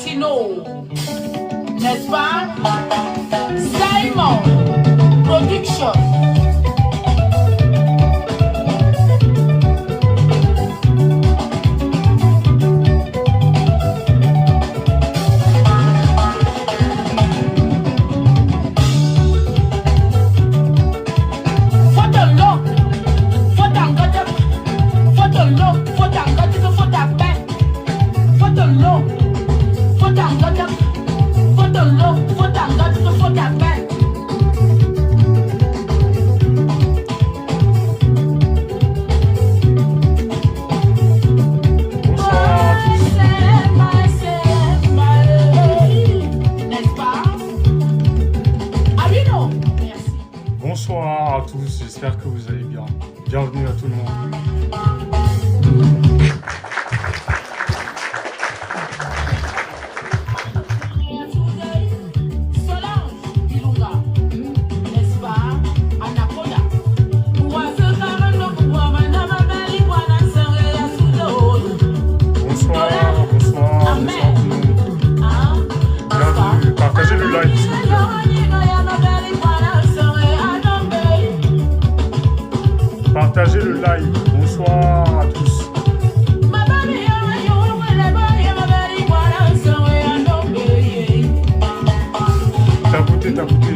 Latino, n'est-ce pas? Simon Production. Bonsoir à tous, j'espère que vous allez bien. Bienvenue à tout le monde. Partagez le live. Bonsoir à tous. Tapotez, tapotez.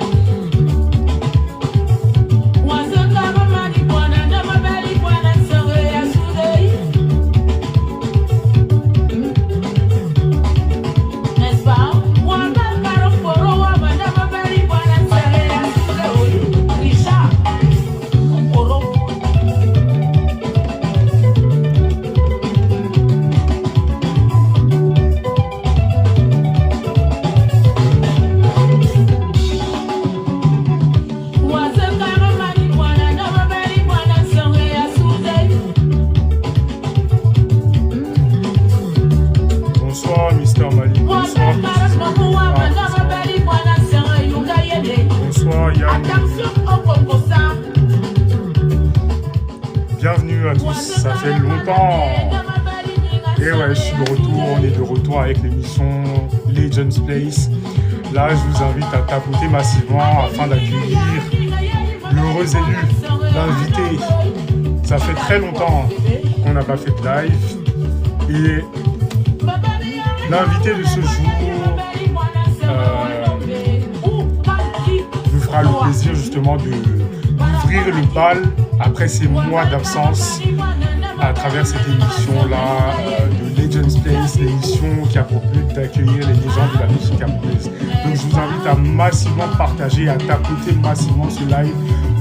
Bienvenue à tous, ça fait longtemps. Et ouais, je suis de retour, on est de retour avec l'émission Legends Place. Là, je vous invite à tapoter massivement afin d'accueillir l'heureux élu, l'invité. Ça fait très longtemps qu'on n'a pas fait de live. Et l'invité de ce jour nous fera le plaisir justement d'ouvrir le bal après ces mois d'absence à travers cette émission-là de Legends Place, l'émission qui a pour but d'accueillir les légendes de la musique camerounaise. Donc je vous invite à massivement partager, à tapoter massivement ce live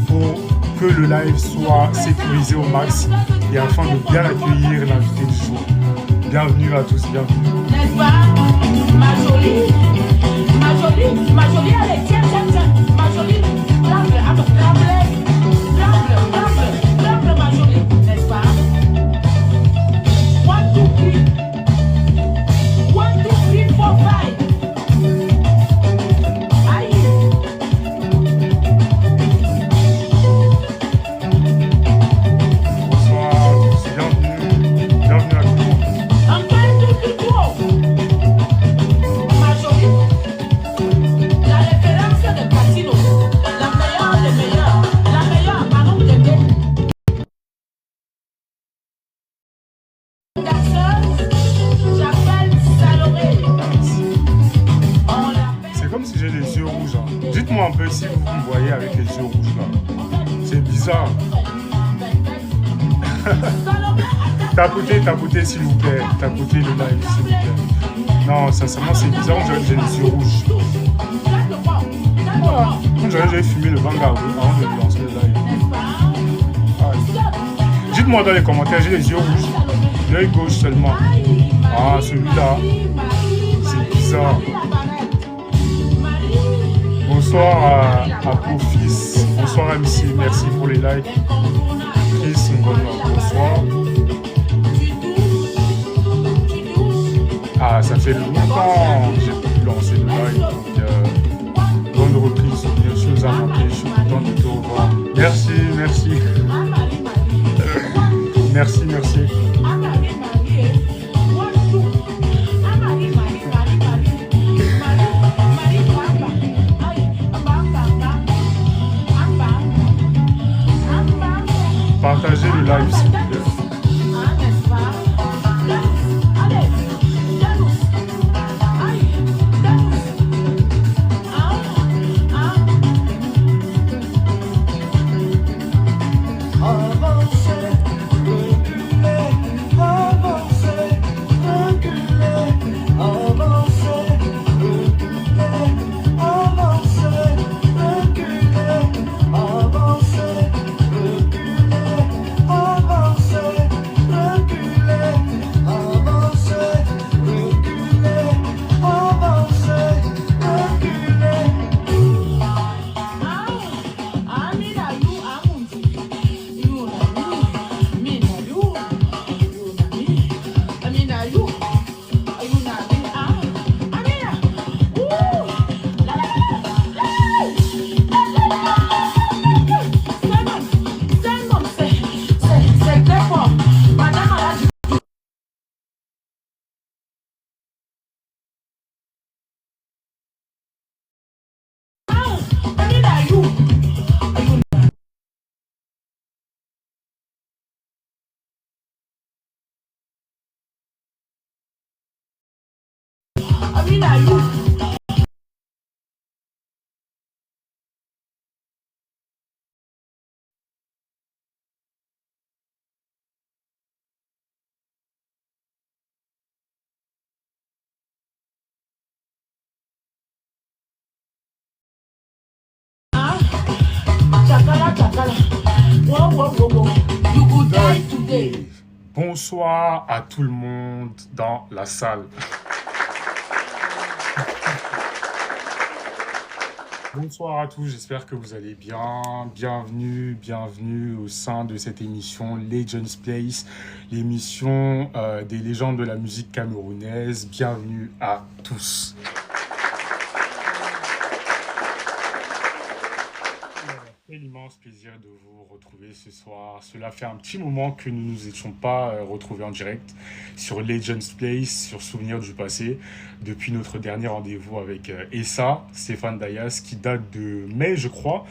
pour que le live soit sécurisé au max et afin de bien accueillir l'invité du jour. Bienvenue à tous, bienvenue. N'est-ce pas? Ma jolie, allez, tiens, ma jolie, tremble, ma jolie, n'est-ce pas? 1, 2, 3, 4, 5. Aïe. Bonsoir à tous, bienvenue à tous. La référence de Casino, la meilleure des meilleures, la meilleure Manon Tété. J'appelle Salomé. C'est comme si j'ai les yeux rouges. Hein. Dites-moi un peu si vous me voyez avec les yeux rouges là. C'est bizarre. Tapotez s'il vous plaît. Tapotez le live s'il vous plaît. Non, sincèrement c'est bizarre, on dirait que j'ai les yeux rouges. On dirait que j'ai fumé le banga avant de lancer le live. Ah, dites-moi dans les commentaires, j'ai les yeux rouges. L'œil gauche seulement. Ah, celui-là. C'est bizarre. Bonsoir à Profis. Bonsoir MC, merci pour les likes. Chris Ngono, bonsoir. Ah, ça fait longtemps que j'ai pu lancer le live. Donc, bonne reprise. Bien sûr, nous avons manqué. Je suis content de te revoir. Merci. merci. famille na you. Chakala, chakala. Whoa, whoa, whoa, whoa. You could die today. Bonsoir à tout le monde dans la salle. Bonsoir à tous, j'espère que vous allez bien. Bienvenue au sein de cette émission Legends Place, l'émission des légendes de la musique camerounaise. Bienvenue à tous. Quel immense plaisir de vous retrouver ce soir. Cela fait un petit moment que nous ne nous étions pas retrouvés en direct sur Legends Place, sur Souvenirs du passé, depuis notre dernier rendez-vous avec Essa, Stéphane Dayas, qui date de mai, je crois.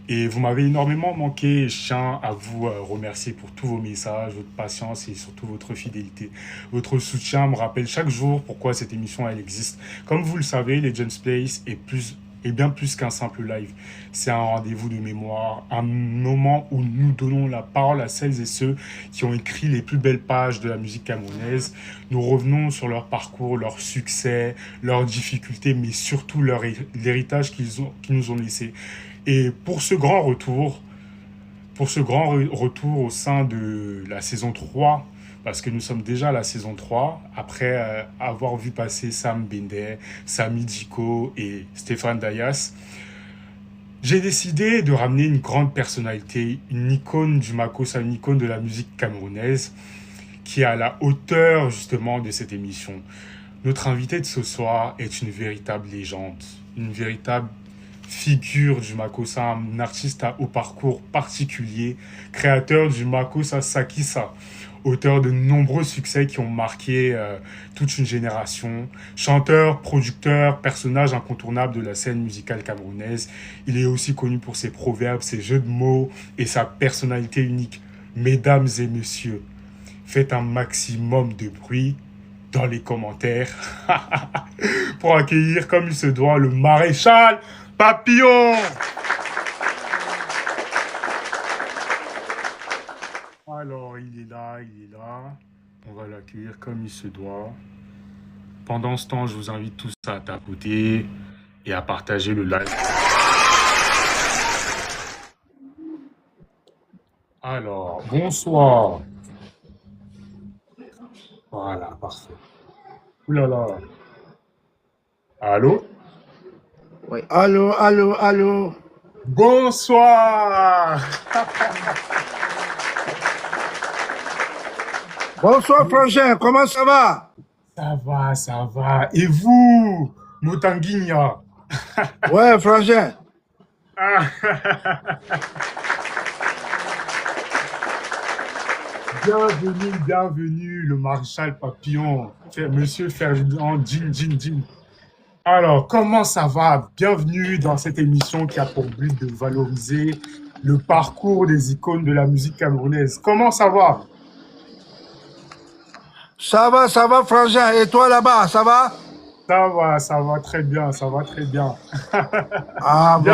Et vous m'avez énormément manqué. Je tiens à vous remercier pour tous vos messages, votre patience et surtout votre fidélité. Votre soutien me rappelle chaque jour pourquoi cette émission elle existe. Comme vous le savez, Legends Place est bien plus qu'un simple live. C'est un rendez-vous de mémoire, un moment où nous donnons la parole à celles et ceux qui ont écrit les plus belles pages de la musique camerounaise. Nous revenons sur leur parcours, leur succès, leurs difficultés, mais surtout l'héritage qu'ils nous ont laissé. Et pour ce grand retour au sein de la saison 3, parce que nous sommes déjà à la saison 3, après avoir vu passer Sam Bender, Samy Diko et Stéphane Dayas, j'ai décidé de ramener une grande personnalité, une icône du Makossa, une icône de la musique camerounaise, qui est à la hauteur justement de cette émission. Notre invité de ce soir est une véritable légende, une véritable figure du Makossa, un artiste au parcours particulier, créateur du Makossa Sakissa, auteur de nombreux succès qui ont marqué toute une génération, chanteur, producteur, personnage incontournable de la scène musicale camerounaise. Il est aussi connu pour ses proverbes, ses jeux de mots et sa personnalité unique. Mesdames et messieurs, faites un maximum de bruit dans les commentaires pour accueillir comme il se doit le maréchal Papillon. Alors, il est là. On va l'accueillir comme il se doit. Pendant ce temps, je vous invite tous à tapoter et à partager le live. Alors, bonsoir. Voilà, parfait. Ouh là là. Allô? Oui. Allô. Bonsoir. Bonsoir, frangin, comment ça va? Ça va. Et vous, Motanguinha? Ouais, frangin. Ah. Bienvenue, le maréchal Papillon, monsieur Ferdinand Djin. Alors, comment ça va? Bienvenue dans cette émission qui a pour but de valoriser le parcours des icônes de la musique camerounaise. Comment ça va? Ça va, frangin. Et toi là-bas, ça va? Ça va très bien. Ah bon.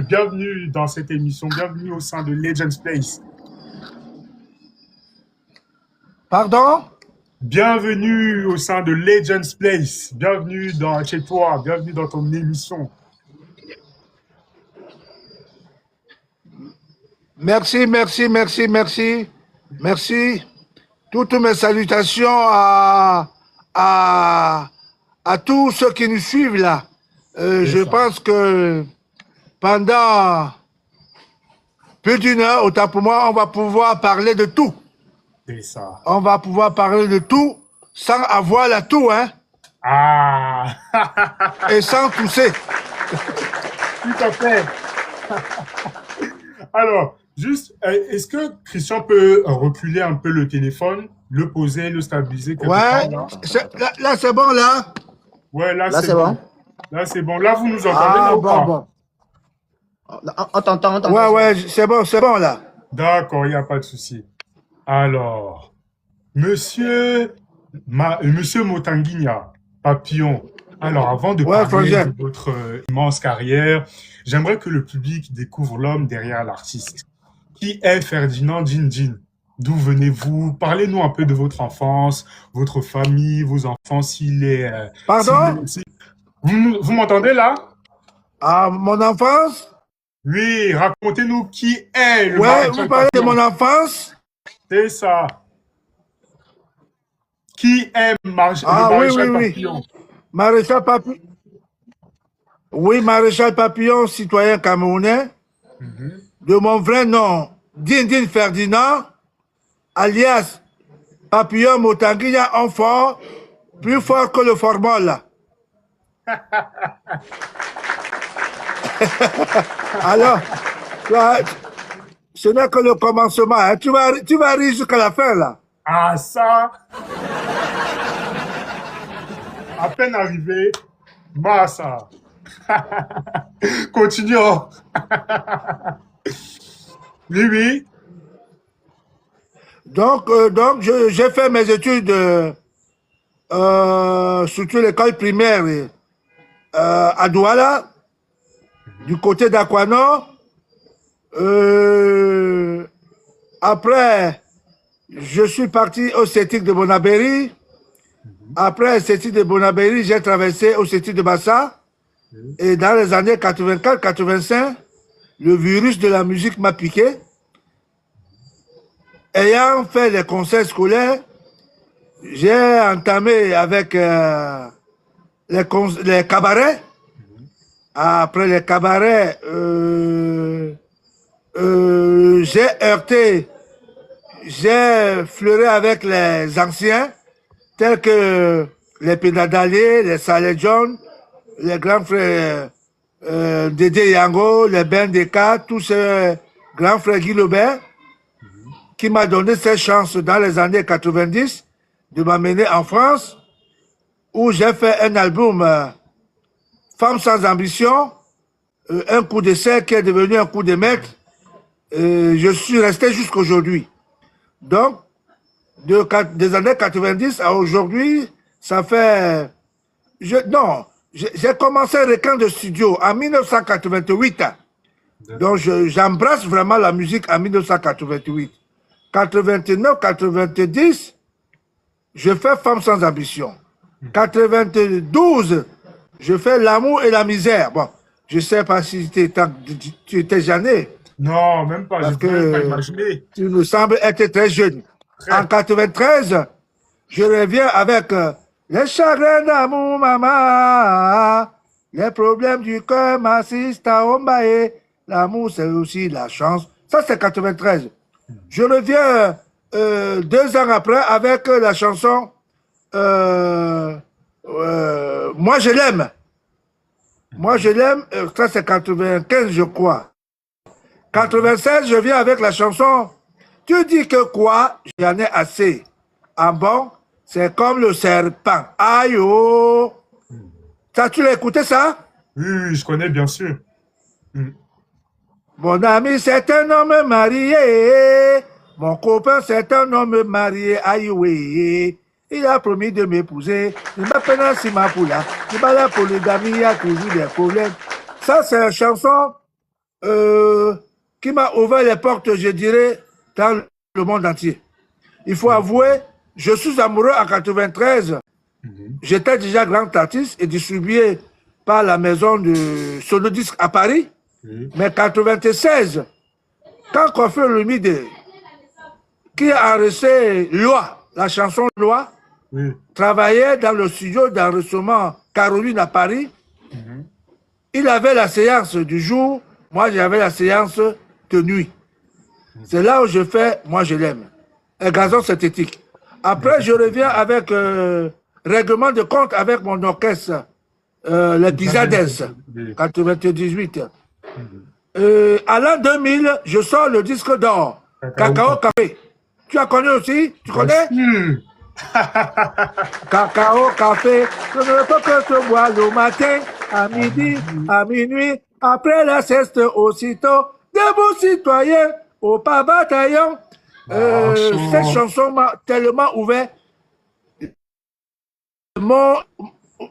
Bienvenue dans cette émission. Bienvenue au sein de Legends Place. Pardon? Bienvenue au sein de Legends Place. Bienvenue chez toi. Bienvenue dans ton émission. Merci. Toutes mes salutations à tous ceux qui nous suivent là. Je pense que pendant plus d'une heure, autant pour moi, on va pouvoir parler de tout. C'est ça. On va pouvoir parler de tout sans avoir la toux, hein? Ah. Et sans tousser. Tout à fait. Alors, juste, est-ce que Christian peut reculer un peu le téléphone, le poser, le stabiliser quelque part, là? Là c'est bon, là? Ouais, là c'est bon. Là, c'est bon. Là, vous nous entendez ou pas? Bon. On t'entend. Ouais, c'est bon, là. D'accord, il n'y a pas de souci. Alors, monsieur Motanguinha, Papillon, Alors, avant de Ouais, parler frangin. de votre immense carrière, j'aimerais que le public découvre l'homme derrière l'artiste. Qui est Ferdinand Djindjin? D'où venez-vous? Parlez-nous un peu de votre enfance, votre famille, vos enfants, Pardon? Vous m'entendez là? Ah, mon enfance? Oui, racontez-nous qui est le Ouais, vous maréchal parlez de mon Papillon. enfance? C'est ça. Qui est le Ah oui, oui, maréchal oui. Papillon? Maréchal Papillon. Oui, Maréchal Papillon, citoyen camerounais. Mhm. De mon vrai nom, Dindin Ferdinand, alias Papillon Motanguia en fort, plus fort que le formol. Alors, toi, ce n'est que le commencement. Hein. Tu vas rire jusqu'à la fin, là. Ah ça, à peine arrivé, Massa. Continuons. Oui, oui. Donc j'ai fait mes études, surtout l'école primaire à Douala, du côté d'Aquano. Après, je suis parti au CETIC de Bonabéry. Après CETIC de Bonabéry, j'ai traversé au CETIC de Bassa. Et dans les années 84-85, le virus de la musique m'a piqué. Ayant fait les concerts scolaires, j'ai entamé avec les cabarets. Après les cabarets, j'ai heurté, j'ai fleuré avec les anciens, tels que les Pédadaliers, les Saleh John, les grands frères Dédé Yango, les Ben Deka, tous ces grands frères Guy Lebert, qui m'a donné cette chance dans les années 90 de m'amener en France, où j'ai fait un album Femmes sans ambition, un coup d'essai qui est devenu un coup de maître. Je suis resté jusqu'aujourd'hui. Donc, des années 90 à aujourd'hui, ça fait... non, j'ai commencé Requin de studio en 1988. Donc, j'embrasse vraiment la musique en 1988. 89, 90, je fais Femmes sans ambition. 92, je fais L'amour et la misère. Bon, je ne sais pas si tu étais jeune, Non, même pas, je parce ne peux même pas que imaginer. tu nous sembles être très jeune. En 93, je reviens avec les chagrins d'amour, maman, les problèmes du cœur, m'assistent à Ombaye. L'amour, c'est aussi la chance. Ça, c'est 93. Je reviens 2 ans après avec la chanson Moi, je l'aime. Moi, je l'aime. Ça, c'est 95, je crois. 96, je viens avec la chanson Tu dis que quoi? J'en ai assez. Ah bon? C'est comme le serpent. Aïe oh! Ça, tu l'as écouté ça? Oui, oui, je connais bien sûr. Mm. Mon ami, c'est un homme marié. Mon copain, c'est un homme marié. Aïe oui. Il a promis de m'épouser. Il m'appelle Simapoula. Il m'a la polygamie, il y a toujours des problèmes. Ça, c'est une chanson qui m'a ouvert les portes, je dirais, dans le monde entier. Il faut avouer, je suis amoureux en 93. J'étais déjà grand artiste et distribué par la maison de Sonodisc à Paris. Mais 96, quand Kofi Olomide, qui a enregistré Loi, la chanson Loi, travaillait dans le studio d'enregistrement Caroline à Paris, il avait la séance du jour, moi j'avais la séance de nuit. C'est là où je fais Moi je l'aime, un gazon synthétique. Après je reviens avec règlement de compte avec mon orchestre, les Pizzades, 98. À l'an 2000, je sors le disque d'or, Cacao Café. Tu as connu aussi? Tu connais? Cacao Café, je ne veux pas que tu bois le matin, à midi, à minuit, après la sieste aussitôt. Debout citoyen, au pas bataillon. Cette chanson m'a tellement ouvert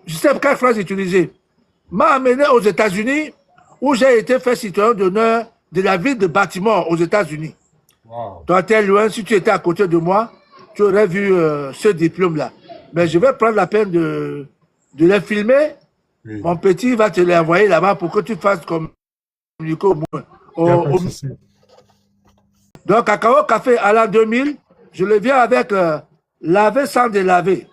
je sais quelle phrase utiliser, m'a amené aux États-Unis où j'ai été fait citoyen d'honneur de la ville de Baltimore aux États-Unis. Wow. Toi, tu es loin, si tu étais à côté de moi, tu aurais vu ce diplôme-là. Mais je vais prendre la peine de les filmer. Oui. Mon petit va te les envoyer là-bas pour que tu fasses communiquer au moins. Il y a pas de souci. Donc, Cacao Café à l'an 2000, je le viens avec laver sans délaver.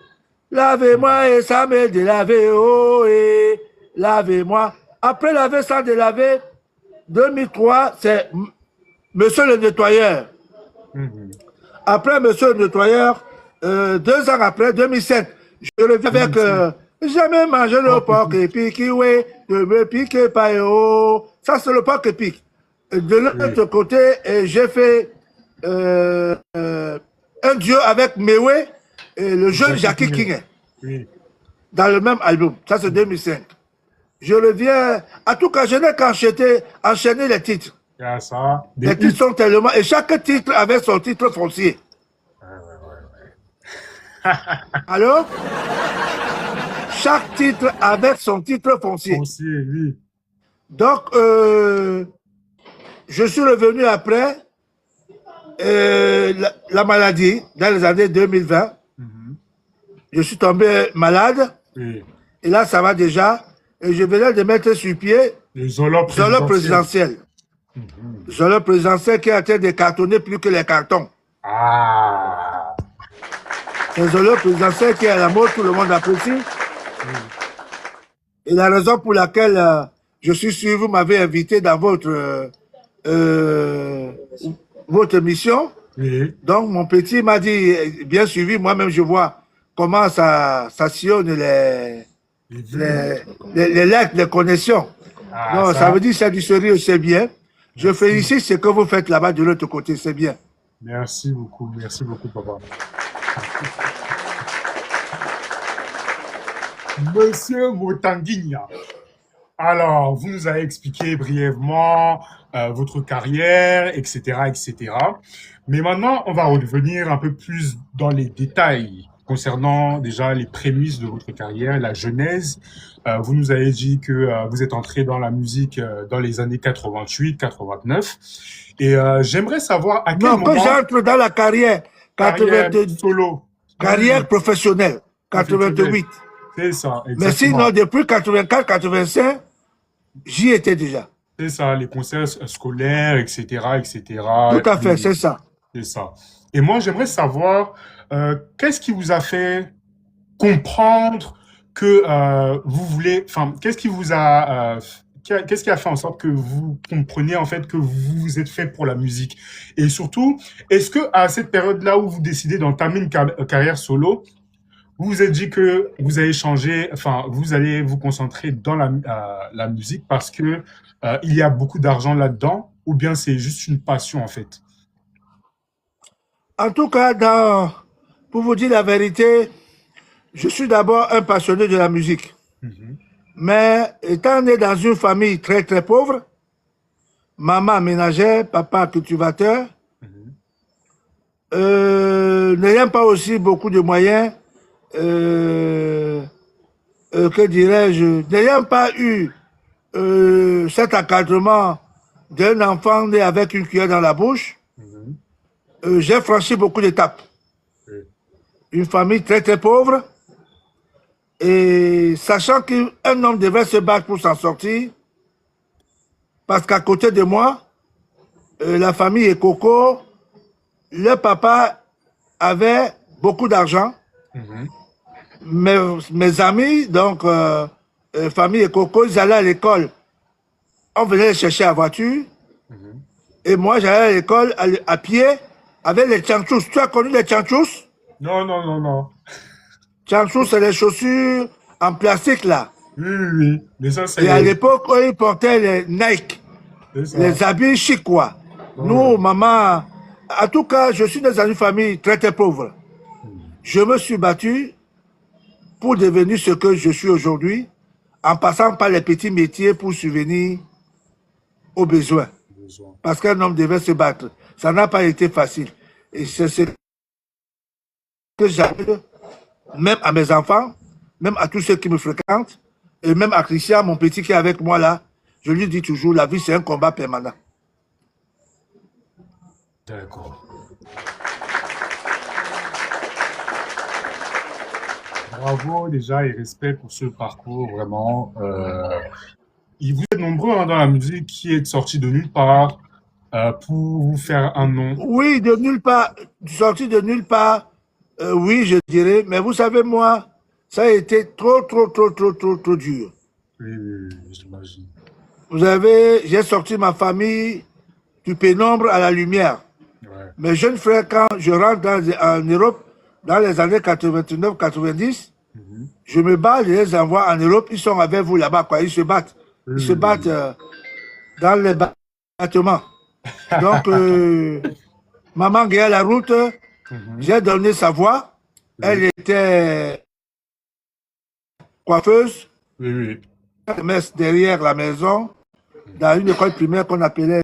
Lavez-moi et ça me délaver, oh et lavez-moi. Après laver sans délaver, 2003, c'est Monsieur le nettoyeur. Mhm. Après Monsieur le nettoyeur, 2 ans après, 2007, je reviens avec jamais manger le porc épic, oui, ne me piquez pas, oh. Ça, c'est le porc épic. De l'autre côté, j'ai fait un duo avec Mewe et le jeune Jackie King Oui. dans le même album. Ça, c'est 2005. Je reviens. En tout cas, je n'ai qu'enchaîner les titres. Il y a ça. Les titres sont tellement. Et chaque titre avait son titre foncier. Alors, chaque titre avait son titre foncier. Foncier, oui. Donc, je suis revenu après la maladie dans les années 2020. Je suis tombé malade. Oui. Et là, ça va déjà. Et je venais de mettre sur pied Le Zolo Zolo présidentiel. Zolo présidentiel qui est en train de cartonner plus que les cartons. Ah. Le Zolo présidentiel qui est à la mode, tout le monde apprécie. Et la raison pour laquelle je suis sûr, vous m'avez invité dans votre émission. Oui. Donc, mon petit m'a dit, bien suivi, moi-même, je vois comment ça sillonne les lettres, les connexions. Ah, Non, ça veut dire que c'est du sérieux, c'est bien. Je félicite ce que vous faites là-bas de l'autre côté, c'est bien. Merci beaucoup, papa. Monsieur Motanguigna, alors, vous nous avez expliqué brièvement votre carrière, etc., etc. Mais maintenant, on va revenir un peu plus dans les détails concernant déjà les prémices de votre carrière, la genèse. Vous nous avez dit que vous êtes entré dans la musique dans les années 88, 89. Et j'aimerais savoir à quel Non, moment... quand j'entre dans la carrière, Carrière solo. carrière professionnelle, 88. C'est ça, exactement. Mais sinon, depuis 84, 85, j'y étais déjà. C'est ça, les concerts scolaires, etc., etc. Tout à fait, c'est ça. C'est ça. Et moi, j'aimerais savoir, qu'est-ce qui vous a fait comprendre que vous voulez, enfin, qu'est-ce qui vous a, qu'est-ce qui a fait en sorte que vous compreniez en fait que vous vous êtes fait pour la musique? Et surtout, est-ce que à cette période-là où vous décidez d'entamer une carrière solo, vous vous êtes dit que vous allez changer, enfin, vous allez vous concentrer dans la musique parce que il y a beaucoup d'argent là-dedans, ou bien c'est juste une passion en fait? En tout cas, pour vous dire la vérité, je suis d'abord un passionné de la musique. Mais étant né dans une famille très très pauvre, maman ménagère, papa cultivateur, n'ayant pas aussi beaucoup de moyens, que dirais-je, n'ayant pas eu cet encadrement d'un enfant né avec une cuillère dans la bouche, j'ai franchi beaucoup d'étapes. Une famille très très pauvre, et sachant qu'un homme devait se battre pour s'en sortir, parce qu'à côté de moi, la famille est Coco, le papa avait beaucoup d'argent. Mes amis, donc famille et Coco, ils allaient à l'école. On venait les chercher à voiture. Et moi, j'allais à l'école à pied avec les tchanchous. Tu as connu les tchanchous? Non, non, non, non. Tchanchous, c'est les chaussures en plastique là. Oui, oui, oui. Mais ça, c'est... Et à l'époque, ils portaient les Nike, les habits chics quoi. Nous, maman, en tout cas, je suis dans une famille très très pauvre. Je me suis battu pour devenir ce que je suis aujourd'hui, en passant par les petits métiers pour subvenir aux besoins. Parce qu'un homme devait se battre. Ça n'a pas été facile. Et c'est ce que j'appelle, même à mes enfants, même à tous ceux qui me fréquentent, et même à Christian, mon petit qui est avec moi là, je lui dis toujours, la vie c'est un combat permanent. D'accord. Bravo déjà et respect pour ce parcours vraiment. Vous êtes nombreux hein, dans la musique qui est sorti de nulle part pour vous faire un nom. Oui, de nulle part, sorti de nulle part, oui, je dirais, mais vous savez, moi, ça a été trop dur. Oui, j'imagine. Vous avez, j'ai sorti ma famille du pénombre à la lumière. Ouais. Mes jeunes frères, quand je rentre en Europe, dans les années 89-90, je me bats, je les envoie en Europe, ils sont avec vous là-bas, quoi, ils se battent. Ils se battent dans les bâtiments. Donc, maman gagnait la route, j'ai donné sa voix, elle était coiffeuse, derrière la maison, dans une école primaire qu'on appelait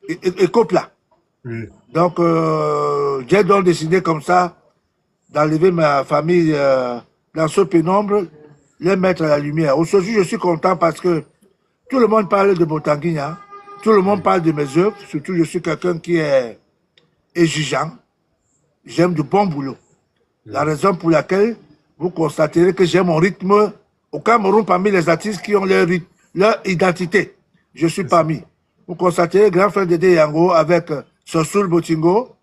Ecopla. Oui. Donc, j'ai donc décidé comme ça d'enlever ma famille dans ce pénombre, les mettre à la lumière. Aujourd'hui, je suis content parce que tout le monde parle de Botanguigna, tout le monde parle de mes œuvres, surtout je suis quelqu'un qui est exigeant, j'aime du bon boulot. La raison pour laquelle vous constaterez que j'ai mon rythme au Cameroun parmi les artistes qui ont leur identité. Je suis parmi. Vous constaterez grand frère Dédé Yango avec Sosul Botingo,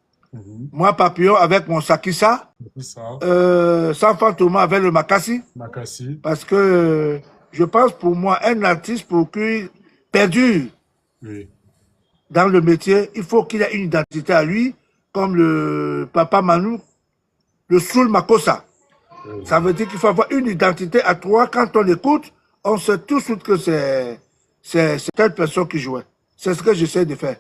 moi Papillon avec mon Sakissa, Sanfan Thomas avec le Makassi. Parce que je pense pour moi, un artiste pour qu'il perdure dans le métier, il faut qu'il ait une identité à lui, comme le Papa Manu, le Soul Makossa. Ça veut dire qu'il faut avoir une identité à toi. Quand on l'écoute, on sait tout de suite que c'est telle personne qui jouait. C'est ce que j'essaie de faire.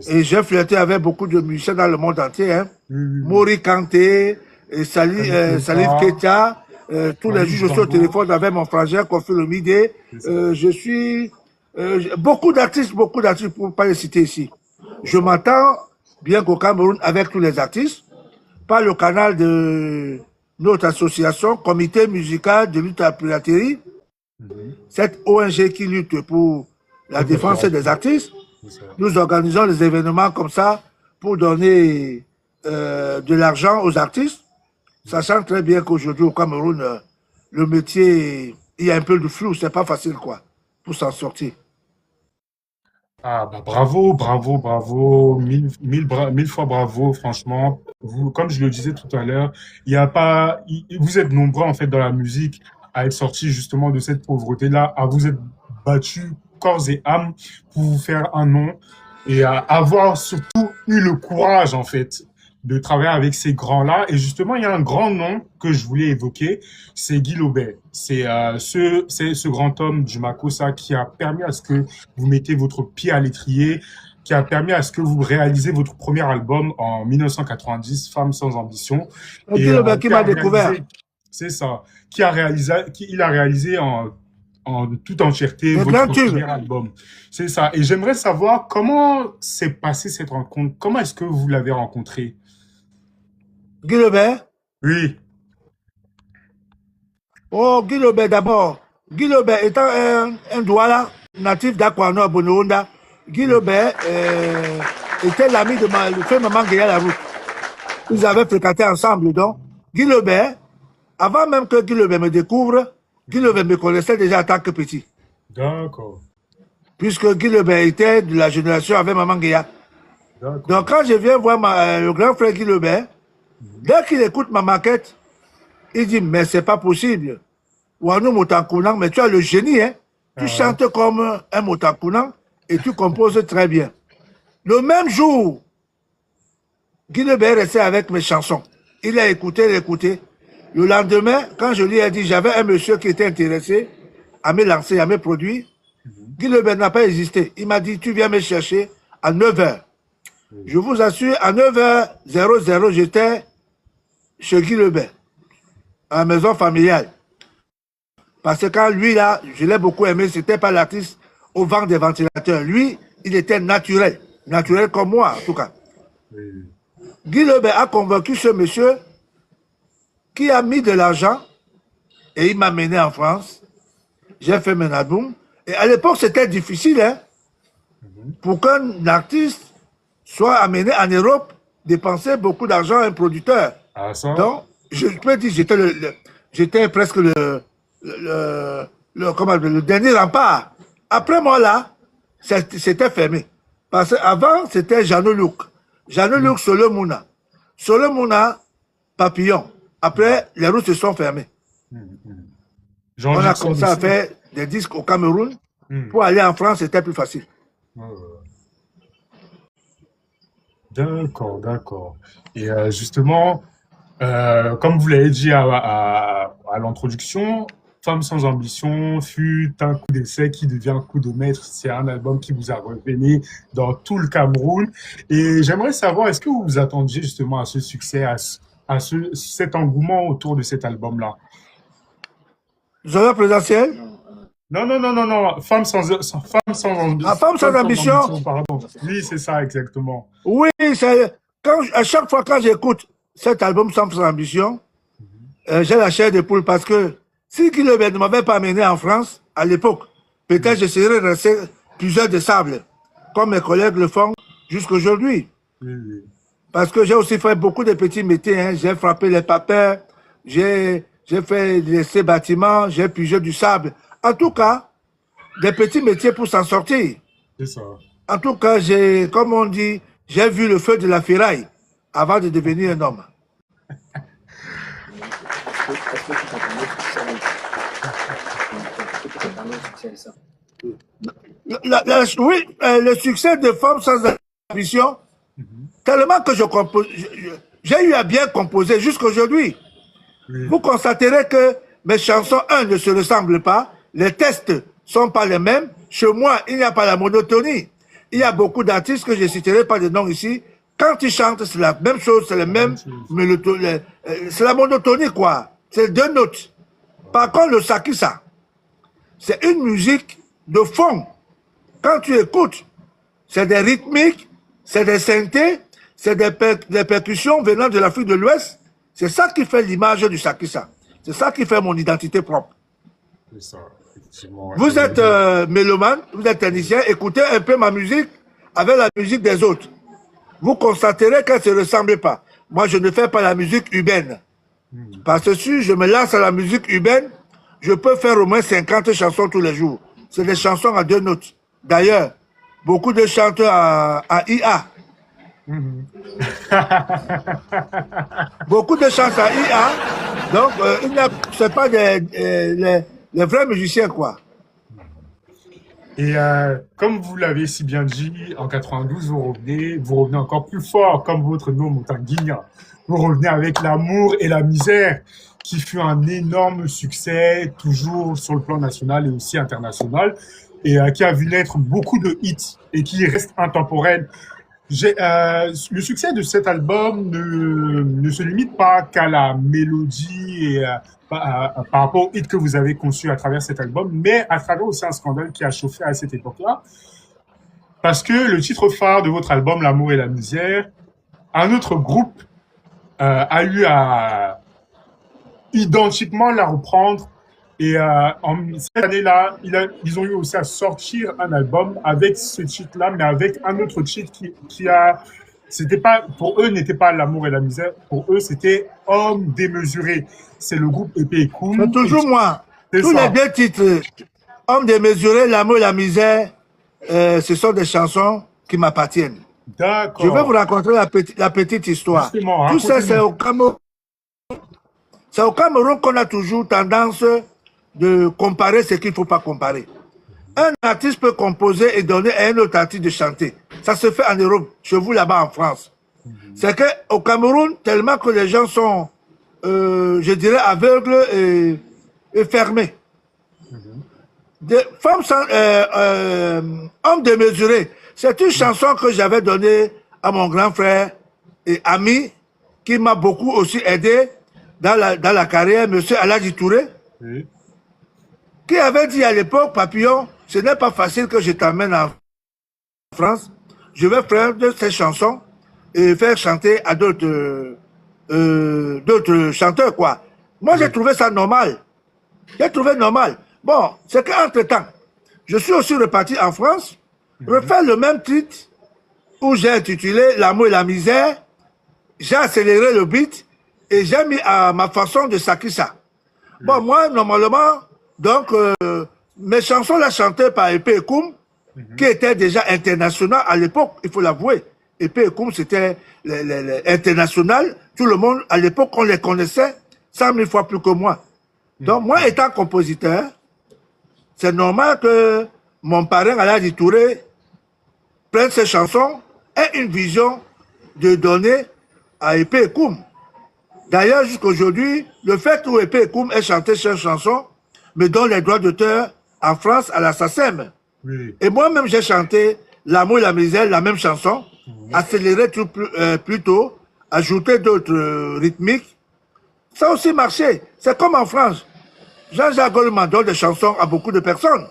Et j'ai flirté avec beaucoup de musiciens dans le monde entier. Hein. Mori Kanté, Salif Keita, tous les jours je suis au téléphone avec mon frangin Kofi Olomide. Je suis beaucoup d'artistes pour ne pas les citer ici. Je m'entends bien qu'au Cameroun avec tous les artistes, par le canal de notre association, Comité musical de lutte à la piraterie, cette ONG qui lutte pour la défense des artistes. Nous organisons des événements comme ça pour donner de l'argent aux artistes, sachant très bien qu'aujourd'hui au Cameroun, le métier, il y a un peu de flou, c'est pas facile quoi, pour s'en sortir. Ah bah bravo, mille fois bravo, franchement. Vous, comme je le disais tout à l'heure, vous êtes nombreux en fait dans la musique à être sortis justement de cette pauvreté-là, à vous être battus corps et âme pour vous faire un nom et à avoir surtout eu le courage en fait de travailler avec ces grands-là. Et justement, il y a un grand nom que je voulais évoquer, c'est Guy Lobet. C'est ce grand homme du Makossa qui a permis à ce que vous mettez votre pied à l'étrier, qui a permis à ce que vous réalisez votre premier album en 1990, Femmes sans ambition. Et Guy Lobet qui m'a découvert. C'est ça. Il a réalisé en toute entièreté votre premier album. C'est ça. Et j'aimerais savoir comment s'est passée cette rencontre. Comment est-ce que vous l'avez rencontré? Guy Lobet? Oui. Oh, Guy Lobet d'abord. Guy Lobet étant un Douala natif d'Akwano, Bonoonda, Guy Lobet était l'ami de le frère Maman Guéa la route. Ils avaient fréquenté ensemble. Donc, Guy Lobet, avant même que Guy Lobet me découvre, Guy Lobet me connaissait déjà en tant que petit. D'accord. Puisque Guy Lobet était de la génération avec Maman Guéa. Donc quand je viens voir le grand frère Guy Lobet, dès qu'il écoute ma maquette, il dit, mais c'est pas possible. Wanou Motankounang, mais tu as le génie, hein. Tu chantes comme un Motankounang et tu composes très bien. Le même jour, Guy Lobet restait avec mes chansons. Il a écouté. Le lendemain, quand je lui ai dit, j'avais un monsieur qui était intéressé à me lancer, à me produire, Guy Lobet n'a pas hésité. Il m'a dit, tu viens me chercher à 9h. Je vous assure, à 9h00, j'étais chez Guy Lobet, à la maison familiale. Parce que quand lui, là, je l'ai beaucoup aimé, c'était pas l'artiste au vent des ventilateurs. Lui, il était naturel. Naturel comme moi, en tout cas. Guy Lobet a convaincu ce monsieur qui a mis de l'argent et il m'a mené en France. J'ai fait mon album. Et à l'époque, c'était difficile hein, pour qu'un artiste soit amené en Europe dépenser beaucoup d'argent à un producteur. Ah, ça? Donc, je peux dire, j'étais presque le dernier rempart. Après moi, là, c'était fermé. Parce qu'avant, c'était Jeannot-Luc. Jeannot-Luc, Solomona. Solomona, Papillon. Après, les routes se sont fermées. On a commencé à faire des disques au Cameroun. Pour aller en France, c'était plus facile. D'accord, d'accord. Et justement, comme vous l'avez dit à l'introduction, Femme sans ambition fut un coup d'essai qui devient un coup de maître. C'est un album qui vous a révélé dans tout le Cameroun. Et j'aimerais savoir, est-ce que vous vous attendiez justement à ce succès, cet engouement autour de cet album-là? Journal présidentiel? Non. Femme sans ambition. Ah, Femme sans ambition? Pardon. Oui, c'est ça, exactement. Oui, à chaque fois quand j'écoute cet album Femme sans ambition, j'ai la chair de poule parce que si Guillaume ne m'avait pas amené en France, à l'époque, peut-être je serais resté plusieurs de sable, comme mes collègues le font jusqu'aujourd'hui. Oui. Parce que j'ai aussi fait beaucoup de petits métiers. Hein. J'ai frappé les papins, j'ai fait ces bâtiments, j'ai pigé du sable. En tout cas, des petits métiers pour s'en sortir. C'est ça. En tout cas, comme on dit, j'ai vu le feu de la ferraille avant de devenir un homme. Oui, le succès de Femmes sans ambition, tellement que j'ai eu à bien composer jusqu'aujourd'hui. Oui. Vous constaterez que mes chansons, ne se ressemblent pas, les textes ne sont pas les mêmes. Chez moi, il n'y a pas la monotonie. Il y a beaucoup d'artistes que je ne citerai pas de nom ici. Quand ils chantent, c'est la même chose, c'est le même, c'est la monotonie, quoi. C'est deux notes. Par contre, le sakissa, c'est une musique de fond. Quand tu écoutes, c'est des rythmiques, c'est des synthés, c'est des percussions venant de l'Afrique de l'Ouest. C'est ça qui fait l'image du sakissa. C'est ça qui fait mon identité propre. C'est ça, effectivement. Vous êtes mélomane, vous êtes technicien, écoutez un peu ma musique avec la musique des autres. Vous constaterez qu'elle ne se ressemble pas. Moi, je ne fais pas la musique urbaine. Parce que si je me lance à la musique urbaine, je peux faire au moins 50 chansons tous les jours. C'est des chansons à deux notes. D'ailleurs, beaucoup de chanteurs à IA. Beaucoup de chansons à IA. Donc, ce n'est pas les vrais musiciens, quoi. Et comme vous l'avez si bien dit, en 92, vous revenez encore plus fort, comme votre nom Montaguigna. Vous revenez avec L'amour et la misère, qui fut un énorme succès, toujours sur le plan national et aussi international, et qui a vu naître beaucoup de hits et qui reste intemporel. Le succès de cet album ne se limite pas qu'à la mélodie et par rapport au hit que vous avez conçu à travers cet album, mais à travers aussi un scandale qui a chauffé à cette époque-là. Parce que le titre phare de votre album, L'amour et la misère, un autre groupe a eu à identiquement la reprendre. Et cette année-là, ils ont eu aussi à sortir un album avec ce titre-là, mais avec un autre titre qui a... C'était pas, pour eux, n'était pas L'amour et la misère. Pour eux, c'était Homme démesuré. C'est le groupe Épée et Koum. C'est toujours moi. Tous les deux titres, Homme démesuré, L'amour et la misère, ce sont des chansons qui m'appartiennent. D'accord. Je vais vous raconter la petite histoire. Justement, tout ça, c'est au Cameroun. C'est au Cameroun qu'on a toujours tendance de comparer ce qu'il ne faut pas comparer. Un artiste peut composer et donner à un autre artiste de chanter. Ça se fait en Europe, chez vous là-bas en France. C'est qu'au Cameroun, tellement que les gens sont, je dirais, aveugles et fermés. Homme démesuré, c'est une chanson que j'avais donnée à mon grand frère et ami, qui m'a beaucoup aussi aidé dans la carrière, M. Aladji Touré. Oui. Qui avait dit à l'époque, Papillon, ce n'est pas facile que je t'emmène en France. Je vais faire de ces chansons et faire chanter à d'autres chanteurs, quoi. Moi, j'ai trouvé ça normal. J'ai trouvé normal. Bon, c'est qu'entre-temps, je suis aussi reparti en France, refaire le même titre où j'ai intitulé L'amour et la misère. J'ai accéléré le beat et j'ai mis à ma façon de Sakissa. Bon, moi, normalement, donc, mes chansons là chantées par Epé Koum, qui était déjà international à l'époque, il faut l'avouer. Epé Koum, c'était international. Tout le monde, à l'époque, on les connaissait 100 000 fois plus que moi. Donc, moi, étant compositeur, c'est normal que mon parrain, Aladi Touré, prenne ses chansons et une vision de donner à Epé Koum. D'ailleurs, jusqu'aujourd'hui, le fait où Epé Koum ait chanté cette chanson me donne les droits d'auteur en France à la SACEM. Oui. Et moi-même, j'ai chanté L'amour et la misère, la même chanson, accéléré tout plus tôt, ajouté d'autres rythmiques. Ça a aussi marché. C'est comme en France. Jean-Jacques Goldman donne des chansons à beaucoup de personnes.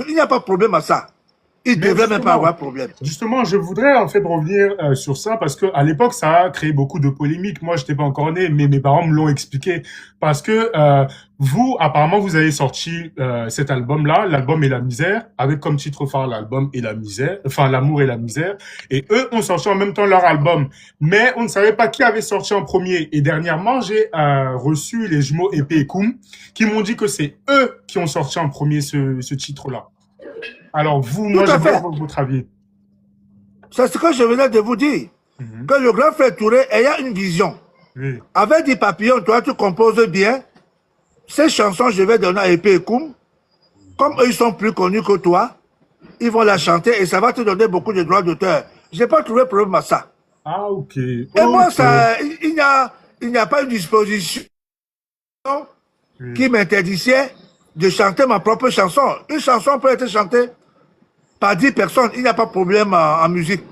Il n'y a pas de problème à ça. Il ne devrait même pas avoir de problème. Justement, je voudrais en fait revenir sur ça parce que à l'époque, ça a créé beaucoup de polémiques. Moi, je n'étais pas encore né, mais mes parents me l'ont expliqué. Parce que vous, apparemment, vous avez sorti cet album-là, l'album et la misère, avec comme titre phare l'album et la misère, enfin l'amour et la misère. Et eux ont sorti en même temps leur album. Mais on ne savait pas qui avait sorti en premier. Et dernièrement, j'ai reçu les jumeaux Epé et Koum qui m'ont dit que c'est eux qui ont sorti en premier ce titre-là. Alors vous, moi, j'aimerais avoir votre avis. C'est ce que je venais de vous dire. Que le grand frère Touré ayant une vision. Oui. Avec des papillons, toi, tu composes bien. Ces chansons, je vais donner à Epé et Koum. Comme eux, ils sont plus connus que toi, ils vont la chanter et ça va te donner beaucoup de droits d'auteur. Je n'ai pas trouvé problème à ça. Ah, ok. Et moi, ça, il n'y a pas une disposition qui m'interdisait de chanter ma propre chanson. Une chanson peut être chantée par 10 personnes. Il n'y a pas de problème en musique.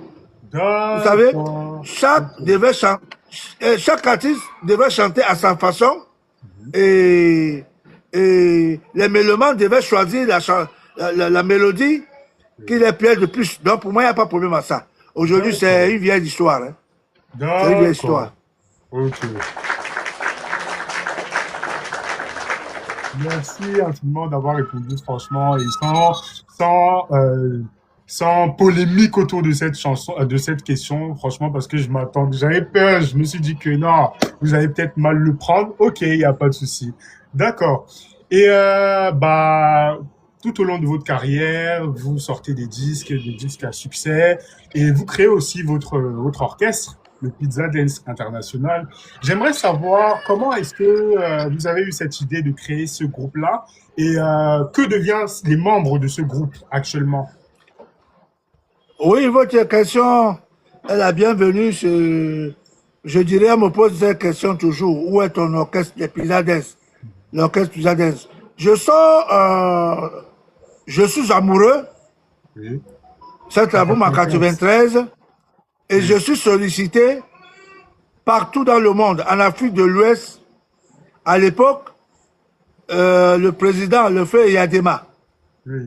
Vous savez, chaque artiste devait chanter à sa façon et les mélomanes devaient choisir la mélodie qui les plaît le plus. Donc pour moi, il n'y a pas de problème à ça. Aujourd'hui, c'est une vieille histoire. Hein. C'est une vieille histoire. Ok. Merci infiniment d'avoir répondu franchement et sans polémique autour de cette chanson, de cette question, franchement, parce que je m'attendais, j'avais peur, je me suis dit que non, vous allez peut-être mal le prendre. Ok, il n'y a pas de souci. D'accord. Et tout au long de votre carrière, vous sortez des disques à succès, et vous créez aussi votre orchestre, le Pizza Dance International. J'aimerais savoir comment est-ce que vous avez eu cette idée de créer ce groupe-là, et que deviennent les membres de ce groupe actuellement? Oui, votre question est la bienvenue. Je dirais, on me pose cette question toujours. Où est ton orchestre de Pizza Dance? L'orchestre Pizza Dance. Je suis amoureux. Oui. Cet album en 93. Et je suis sollicité partout dans le monde. En Afrique de l'Ouest, à l'époque, le président, le frère Yadema,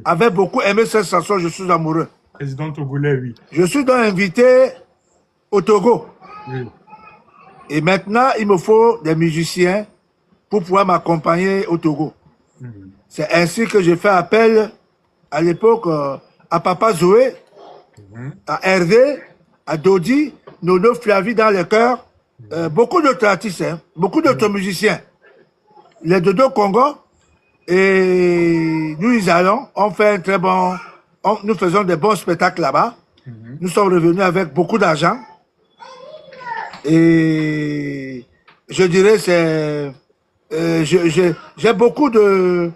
avait beaucoup aimé cette chanson, Je suis amoureux. Président togolais, oui. Je suis donc invité au Togo. Oui. Et maintenant, il me faut des musiciens pour pouvoir m'accompagner au Togo. C'est ainsi que j'ai fait appel à l'époque à Papa Zoé, à Hervé, à Dodi, Nono Flavi dans les chœurs, beaucoup d'autres artistes, hein, beaucoup d'autres musiciens. Les Dodo Congo, et nous y allons, on fait un très bon, nous faisons des bons spectacles là-bas. Nous sommes revenus avec beaucoup d'argent. Et je dirais, j'ai beaucoup de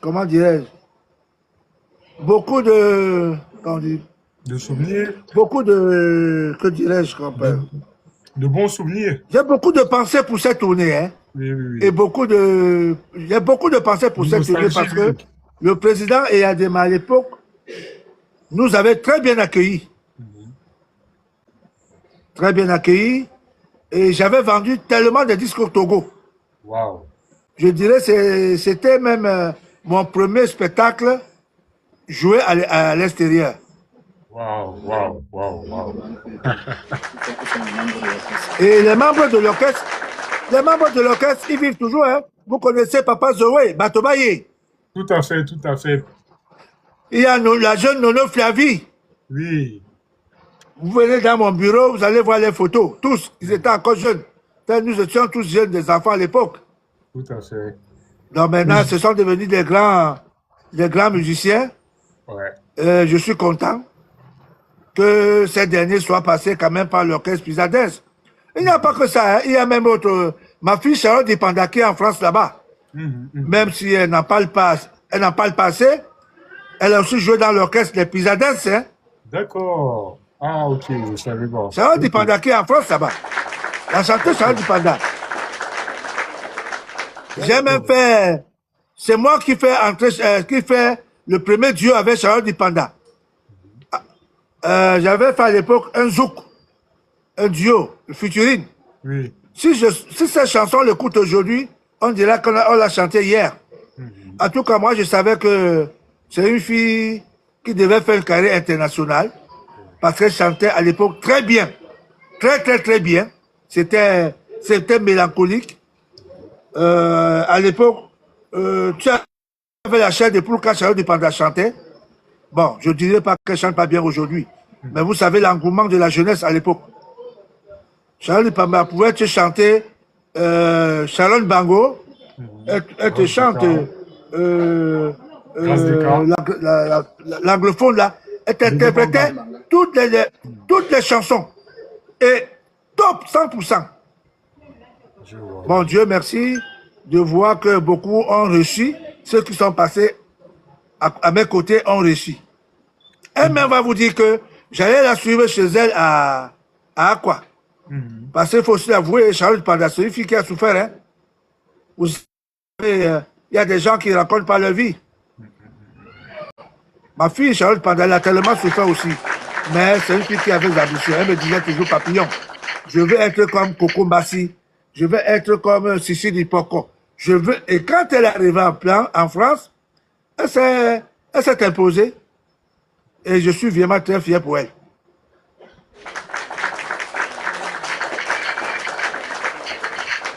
comment dirais-je, beaucoup de, comment dire, De souvenirs. beaucoup de, que dirais-je, compère, de bons souvenirs. j'ai beaucoup de pensées pour cette tournée, hein. Oui, oui, oui. Et j'ai beaucoup de pensées pour cette tournée parce que le président Eyadema à l'époque nous avait très bien accueillis. Très bien accueillis. Et j'avais vendu tellement de disques au Togo. Wow. Je dirais que c'était même mon premier spectacle joué à l'extérieur. Wow, wow, wow, wow. Et les membres de l'orchestre, ils vivent toujours, hein. Vous connaissez Papa Zoé, Batobaye. Tout à fait, tout à fait. Il y a la jeune Nono Flavie. Oui, Vous venez dans mon bureau, vous allez voir les photos. Tous, ils étaient encore jeunes. Nous étions tous jeunes, des enfants à l'époque. tout à fait. Donc maintenant, ce sont devenus des grands musiciens. Ouais. Je suis content que ces derniers soient passés quand même par l'orchestre Pisadens. Il n'y a pas que ça, hein. Il y a même autre. Ma fille Charlotte Dipanda qui est en France là-bas. Même si elle n'a pas le passé, elle a aussi joué dans l'orchestre des Pisadens. Hein. D'accord. Ah, ok, je savais pas. Charlotte Dipanda qui est en France là-bas. La chanteuse Charlotte Dipanda. J'ai même fait. C'est moi qui fais le premier duo avec Charlotte Dipanda. J'avais fait à l'époque un zouk, un duo, Futurine. Oui. Si cette chanson l'écoute aujourd'hui, on dirait qu'on l'a chantée hier. En tout cas, moi, je savais que c'est une fille qui devait faire une carrière internationale parce qu'elle chantait à l'époque très bien. Très, très, très bien. C'était mélancolique. À l'époque, tu avais la chair de poule quand Charlotte Dipanda chantait. Bon, je ne dirais pas qu'elle chante pas bien aujourd'hui. Mais vous savez l'engouement de la jeunesse à l'époque. Charlotte Dipanda pouvait te chanter Sharon Bango. Elle te chante l'anglophone là. Elle t'interprétait toutes les chansons. Et top 100%. Bon Dieu merci de voir que beaucoup ont réussi. Ceux qui sont passés à mes côtés ont réussi. Elle-même va vous dire que j'allais la suivre chez elle à Aqua. Parce qu'il faut aussi l'avouer, Charlotte Dipanda, c'est une fille qui a souffert. Hein. Vous savez, il y a des gens qui ne racontent pas leur vie. Ma fille, Charlotte Dipanda, elle a tellement souffert aussi. Mais c'est une fille qui avait des ambitions. Elle me disait toujours, papillon, je veux être comme Coco Mbassi. Je veux être comme Sissi Dipoko. Je veux... Et quand elle est arrivée en France, elle s'est imposée. Et je suis vraiment très fier pour elle.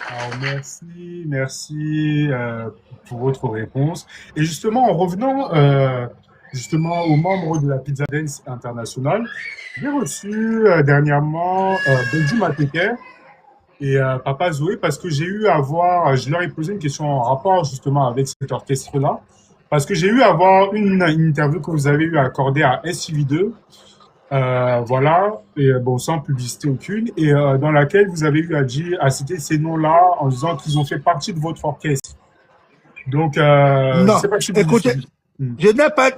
Alors, merci pour votre réponse. Et justement, en revenant justement aux membres de la Pizza Dance International, j'ai reçu dernièrement Benji Mateke et Papa Zoé parce que je leur ai posé une question en rapport justement avec cet orchestre-là, parce que j'ai eu à voir une interview que vous avez eu à accorder à SUV2, voilà, et bon, sans publicité aucune, et dans laquelle vous avez eu à citer ces noms-là en disant qu'ils ont fait partie de votre orchestre. Donc, non, je sais pas si vous écoutez, je n'ai pas...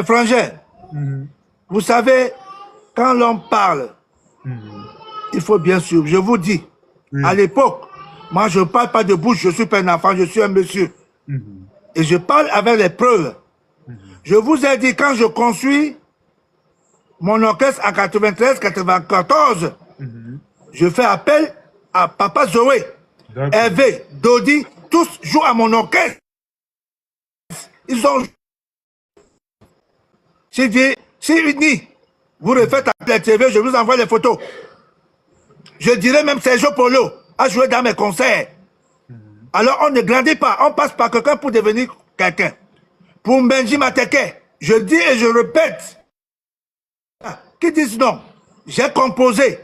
Frangin, vous savez, quand l'on parle, il faut bien sûr, je vous dis, à l'époque, moi je ne parle pas de bouche, je suis pas un enfant, je suis un monsieur. Et je parle avec les preuves. Je vous ai dit, quand je construis mon orchestre en 93-94, je fais appel à Papa Zoé, Hervé, Dodi, tous jouent à mon orchestre. Ils ont... Si Udni, vous refaites à la TV, je vous envoie les photos. Je dirais même Sergio Polo a joué dans mes concerts. Alors on ne grandit pas, on passe par quelqu'un pour devenir quelqu'un. Pour Benji Mateke, je dis et je répète, qui disent non, j'ai composé,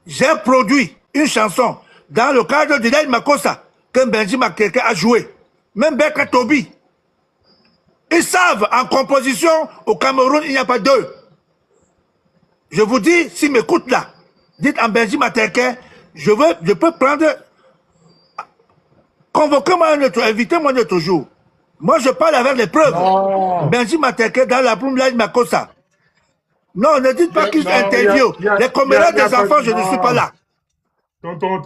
j'ai produit une chanson dans le cadre de Laïd Makossa que Benji Mateke a joué. Même Berka Tobi. Ils savent, en composition, au Cameroun, il n'y a pas deux. Je vous dis, s'ils m'écoutent là, dites en Benji Mateke, je peux prendre... Convoquez-moi un autre, invitez-moi un autre jour. Moi, je parle avec les preuves. Non. Benji Mateke dans la plume Laïd Makossa. Non, ne dites pas qu'ils interviewent. Les caméras des enfants, je ne suis pas là. Tonton.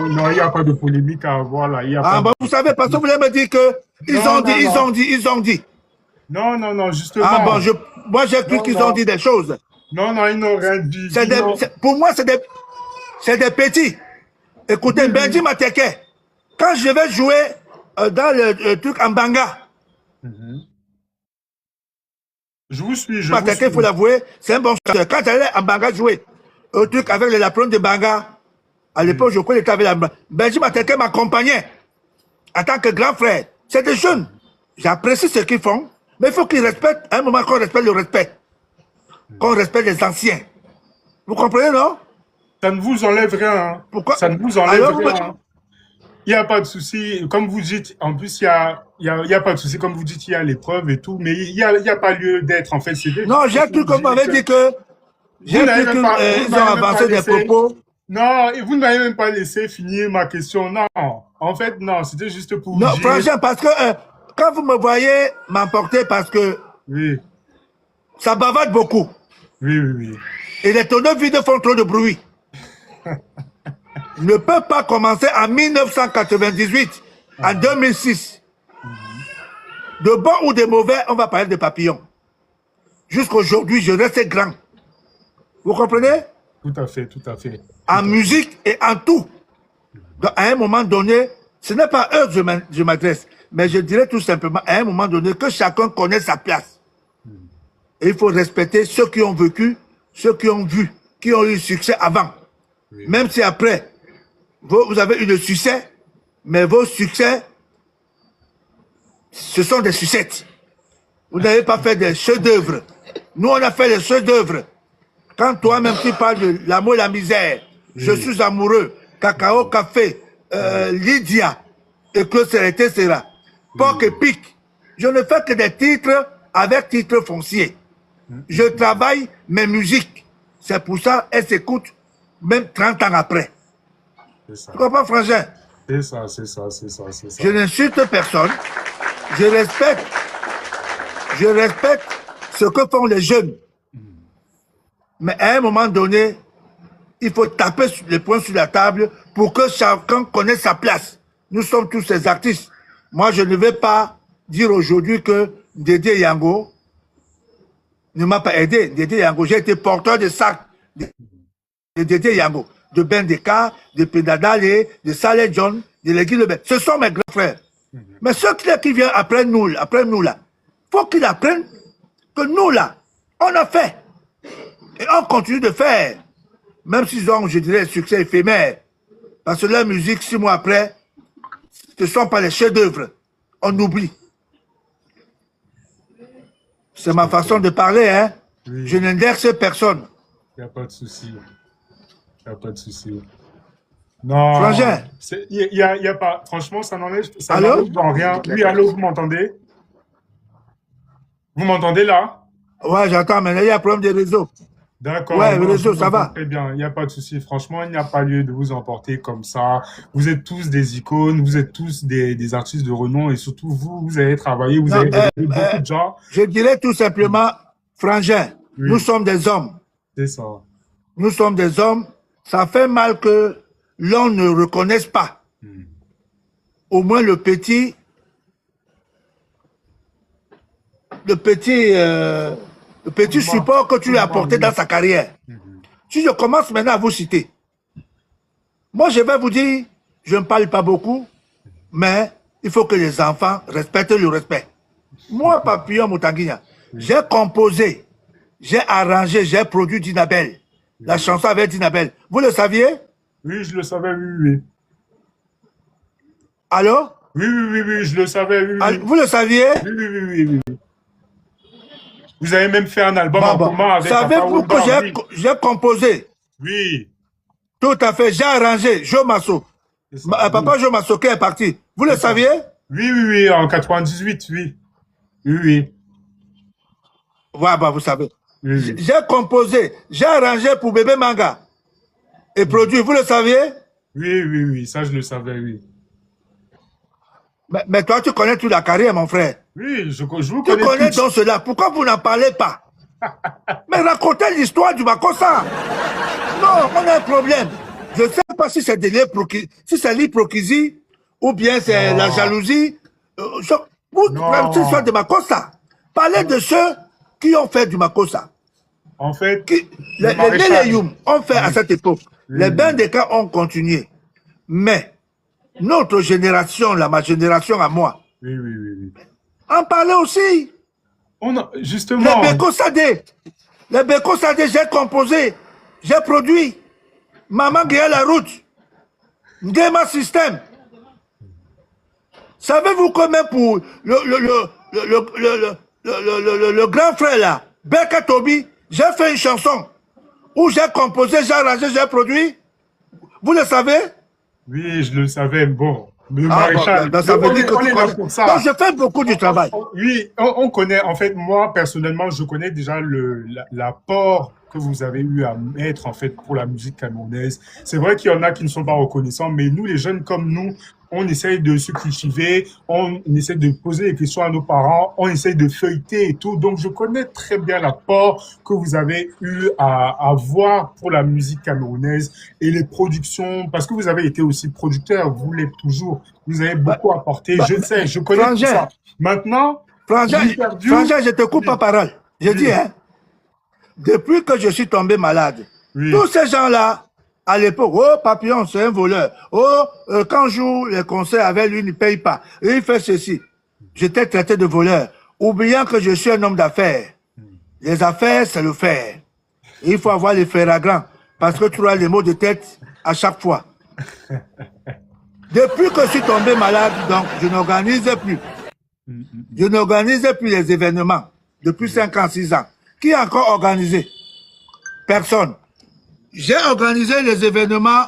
Non, il n'y a pas de polémique à avoir là. Bon, vous savez, parce que vous voulez me dire que ils ont dit. Non, justement. Moi, j'ai cru qu'ils ont dit des choses. Non, ils n'ont rien dit. Pour moi, c'est des petits. Écoutez, Benji Mateke, quand je vais jouer dans le truc en banga, je vous suis. Mateke, il faut l'avouer, c'est un bon chanteur. Quand j'allais en banga jouer, au truc avec les lapons de banga, À l'époque, je connais, avec la Benji Mateke m'accompagnait en tant que grand frère. C'est des jeunes. J'apprécie ce qu'ils font, mais il faut qu'ils respectent, à un moment qu'on respecte le respect. Qu'on respecte les anciens. Vous comprenez, non? Ça ne vous enlève rien. Hein. Pourquoi? Ça ne vous enlève Alors, rien. Hein. Il n'y a pas de souci. Comme vous dites, en plus, il y a pas de souci. Comme vous dites, il y a l'épreuve et tout, mais il y a pas lieu d'être. En fait, c'est non, j'ai cru qu'on m'avait dit que... J'ai cru qu'ils ont avancé des propos. Non, et vous ne m'avez même pas laissé finir ma question. Non, en fait, non, c'était juste pour vous non, dire... franchement, parce que quand vous me voyez m'emporter, parce que oui. Ça bavarde beaucoup. Oui, oui, oui. Et les tonneaux vides font trop de bruit. Ne peut pas commencer en 1998, en 2006. De bon ou de mauvais, on va parler de papillons. Jusqu'aujourd'hui, je reste grand. Vous comprenez? Tout à fait, tout à fait. En musique et en tout. Donc, à un moment donné, ce n'est pas à eux que je m'adresse, mais je dirais tout simplement, à un moment donné, que chacun connaît sa place. Et il faut respecter ceux qui ont vécu, ceux qui ont vu, qui ont eu succès avant. Oui. Même si après, vous avez eu le succès, mais vos succès, ce sont des sucettes. Vous n'avez pas fait des chefs-d'œuvre. Nous, on a fait des chefs-d'œuvre. Quand toi-même tu parles de l'amour et la misère, je suis amoureux, cacao, café, Lydia, et que etc. Porc et pique. Je ne fais que des titres avec titres fonciers. Je travaille mes musiques. C'est pour ça qu'elles s'écoutent même 30 ans après. Tu comprends, frangin? C'est ça, c'est ça, c'est ça, c'est ça. Je n'insulte personne. Je respecte ce que font les jeunes. Mais à un moment donné, il faut taper les poings sur la table pour que chacun connaisse sa place. Nous sommes tous ces artistes. Moi, je ne vais pas dire aujourd'hui que Dédé Yango ne m'a pas aidé. Dédé Yango, j'ai été porteur de sacs de Dédé Yango, de Bendeka, de Pédadale, de Saleh John, de l'Église de Ben. Ce sont mes grands frères. Mais ceux qui viennent après nous là, faut qu'ils apprennent que nous là, on a fait. Et on continue de faire. Même s'ils ont, je dirais, succès éphémère. Parce que la musique, 6 mois après, ce ne sont pas les chefs-d'œuvre. On oublie. C'est ma façon de parler, hein. Oui. Je n'indexe personne. Il n'y a pas de souci. Il n'y a pas de souci. Non. Frangin. Il y a pas. Franchement, ça n'enlève dans rien. Oui, allô, vous m'entendez? Vous m'entendez là? Ouais, j'entends, mais il y a un problème de réseau. D'accord. Ouais, le réseau, ça va. Très bien, il n'y a pas de souci. Franchement, il n'y a pas lieu de vous emporter comme ça. Vous êtes tous des icônes, vous êtes tous des artistes de renom et surtout vous avez travaillé, vous avez aidé beaucoup de gens. Je dirais tout simplement, frangin, oui. Nous sommes des hommes. C'est ça. Nous sommes des hommes. Ça fait mal que l'on ne reconnaisse pas. Au moins le petit support que tu lui as apporté dans sa carrière. Si je commence maintenant à vous citer, moi je vais vous dire, je ne parle pas beaucoup, mais il faut que les enfants respectent le respect. Moi, Papillon Moutanguina, j'ai composé, j'ai arrangé, j'ai produit Dinabel. La chanson avec Dinabel. Vous le saviez? Oui, je le savais, oui. Allô? Oui, je le savais, oui. Vous le saviez? Oui. Vous avez même fait un album en commun avec savez-vous que j'ai composé? Oui. Tout à fait, j'ai arrangé, Joe Masso. Papa Joe Masso qui est parti. Vous le saviez? Oui, en 98, oui. Oui. Ouais, vous savez. Oui. J'ai composé, j'ai arrangé pour Bébé Manga. Et produit, vous le saviez? Oui, ça je le savais, oui. Mais toi, tu connais toute la carrière, mon frère. Oui, je vous connais. Tu connais donc cela. Pourquoi vous n'en parlez pas? Mais racontez l'histoire du Makossa. Non, on a un problème. Je ne sais pas si c'est l'hypocrisie ou bien c'est la jalousie. Même si c'est de Makossa. Parlez de ceux qui ont fait du Makossa. En fait, les Léléyoum ont fait à cette époque. Les Bendeka ont continué. Mais notre génération, ma génération à moi, oui. en parlait aussi. Justement. Les Beko Sadé, j'ai composé, j'ai produit. Maman Guéa la route. Ndema System. Savez-vous que même pour le grand frère là, Berka Tobi, j'ai fait une chanson où j'ai composé, j'ai arrangé, j'ai produit. Vous le savez? Oui, je le savais. Bon, le Ah, maréchal, bon, ça veut dire que on tu est là connais. pour ça. Donc, je fais beaucoup du travail. Oui, on connaît. En fait, moi, personnellement, je connais déjà l'apport que vous avez eu à mettre, en fait, pour la musique camerounaise. C'est vrai qu'il y en a qui ne sont pas reconnaissants, mais nous, les jeunes comme nous, on essaye de se cultiver, on essaie de poser des questions à nos parents, on essaye de feuilleter et tout. Donc, je connais très bien l'apport que vous avez eu à avoir pour la musique camerounaise et les productions, parce que vous avez été aussi producteur, vous l'êtes toujours. Vous avez beaucoup apporté. Je sais, je connais tout ça. Maintenant, Frangin, je te coupe la parole. Je dis, hein, depuis que je suis tombé malade, tous ces gens-là, à l'époque, oh, Papillon, c'est un voleur. Oh, quand je joue les concerts avec lui, il ne paye pas. Et il fait ceci. J'étais traité de voleur, oubliant que je suis un homme d'affaires. Les affaires, c'est le faire. Et il faut avoir les fers à grands, parce que tu as les mots de tête à chaque fois. Depuis que je suis tombé malade, donc, je n'organise plus. Je n'organise plus les événements depuis 5 ans, 6 ans. Qui a encore organisé? Personne. J'ai organisé les événements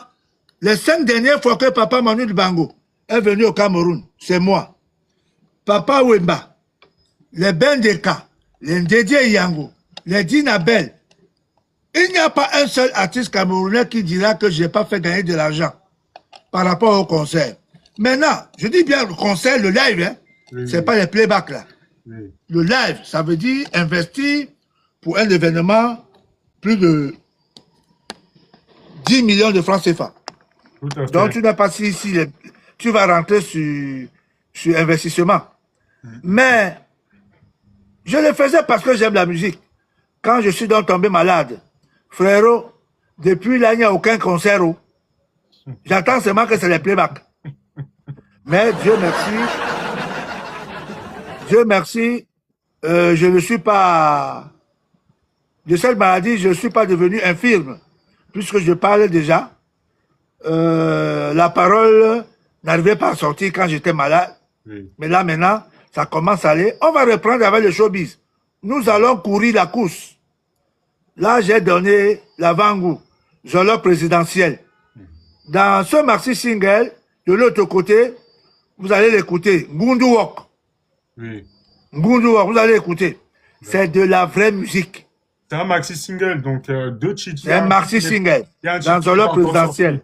les 5 dernières fois que Papa Manu Bango est venu au Cameroun. C'est moi. Papa Wemba, les Bendeka, les Ndédié Yango, les Dinabel. Il n'y a pas un seul artiste camerounais qui dira que je n'ai pas fait gagner de l'argent par rapport au concert. Maintenant, je dis bien le concert, le live, hein, c'est pas les playbacks là. Le live, ça veut dire investir pour un événement plus de 10 millions de francs CFA. Donc tu n'as pas si tu vas rentrer sur investissement. Mais je le faisais parce que j'aime la musique. Quand je suis donc tombé malade, frérot, depuis là, il n'y a aucun concert. J'attends seulement que c'est les playbacks. Mais Dieu merci, je ne suis pas, de cette maladie, je ne suis pas devenu infirme, puisque je parlais déjà. La parole n'arrivait pas à sortir quand j'étais malade. Mais là, maintenant, ça commence à aller. On va reprendre avec le showbiz. Nous allons courir la course. Là, j'ai donné l'avant-goût, zolo présidentiel. Dans ce maxi single, de l'autre côté, vous allez l'écouter. Ngundu Walk. Ngundu Walk, vous allez écouter. C'est de la vraie musique. C'est un maxi single, donc 2 titres. C'est un maxi single. Dans Zolo présidentiel.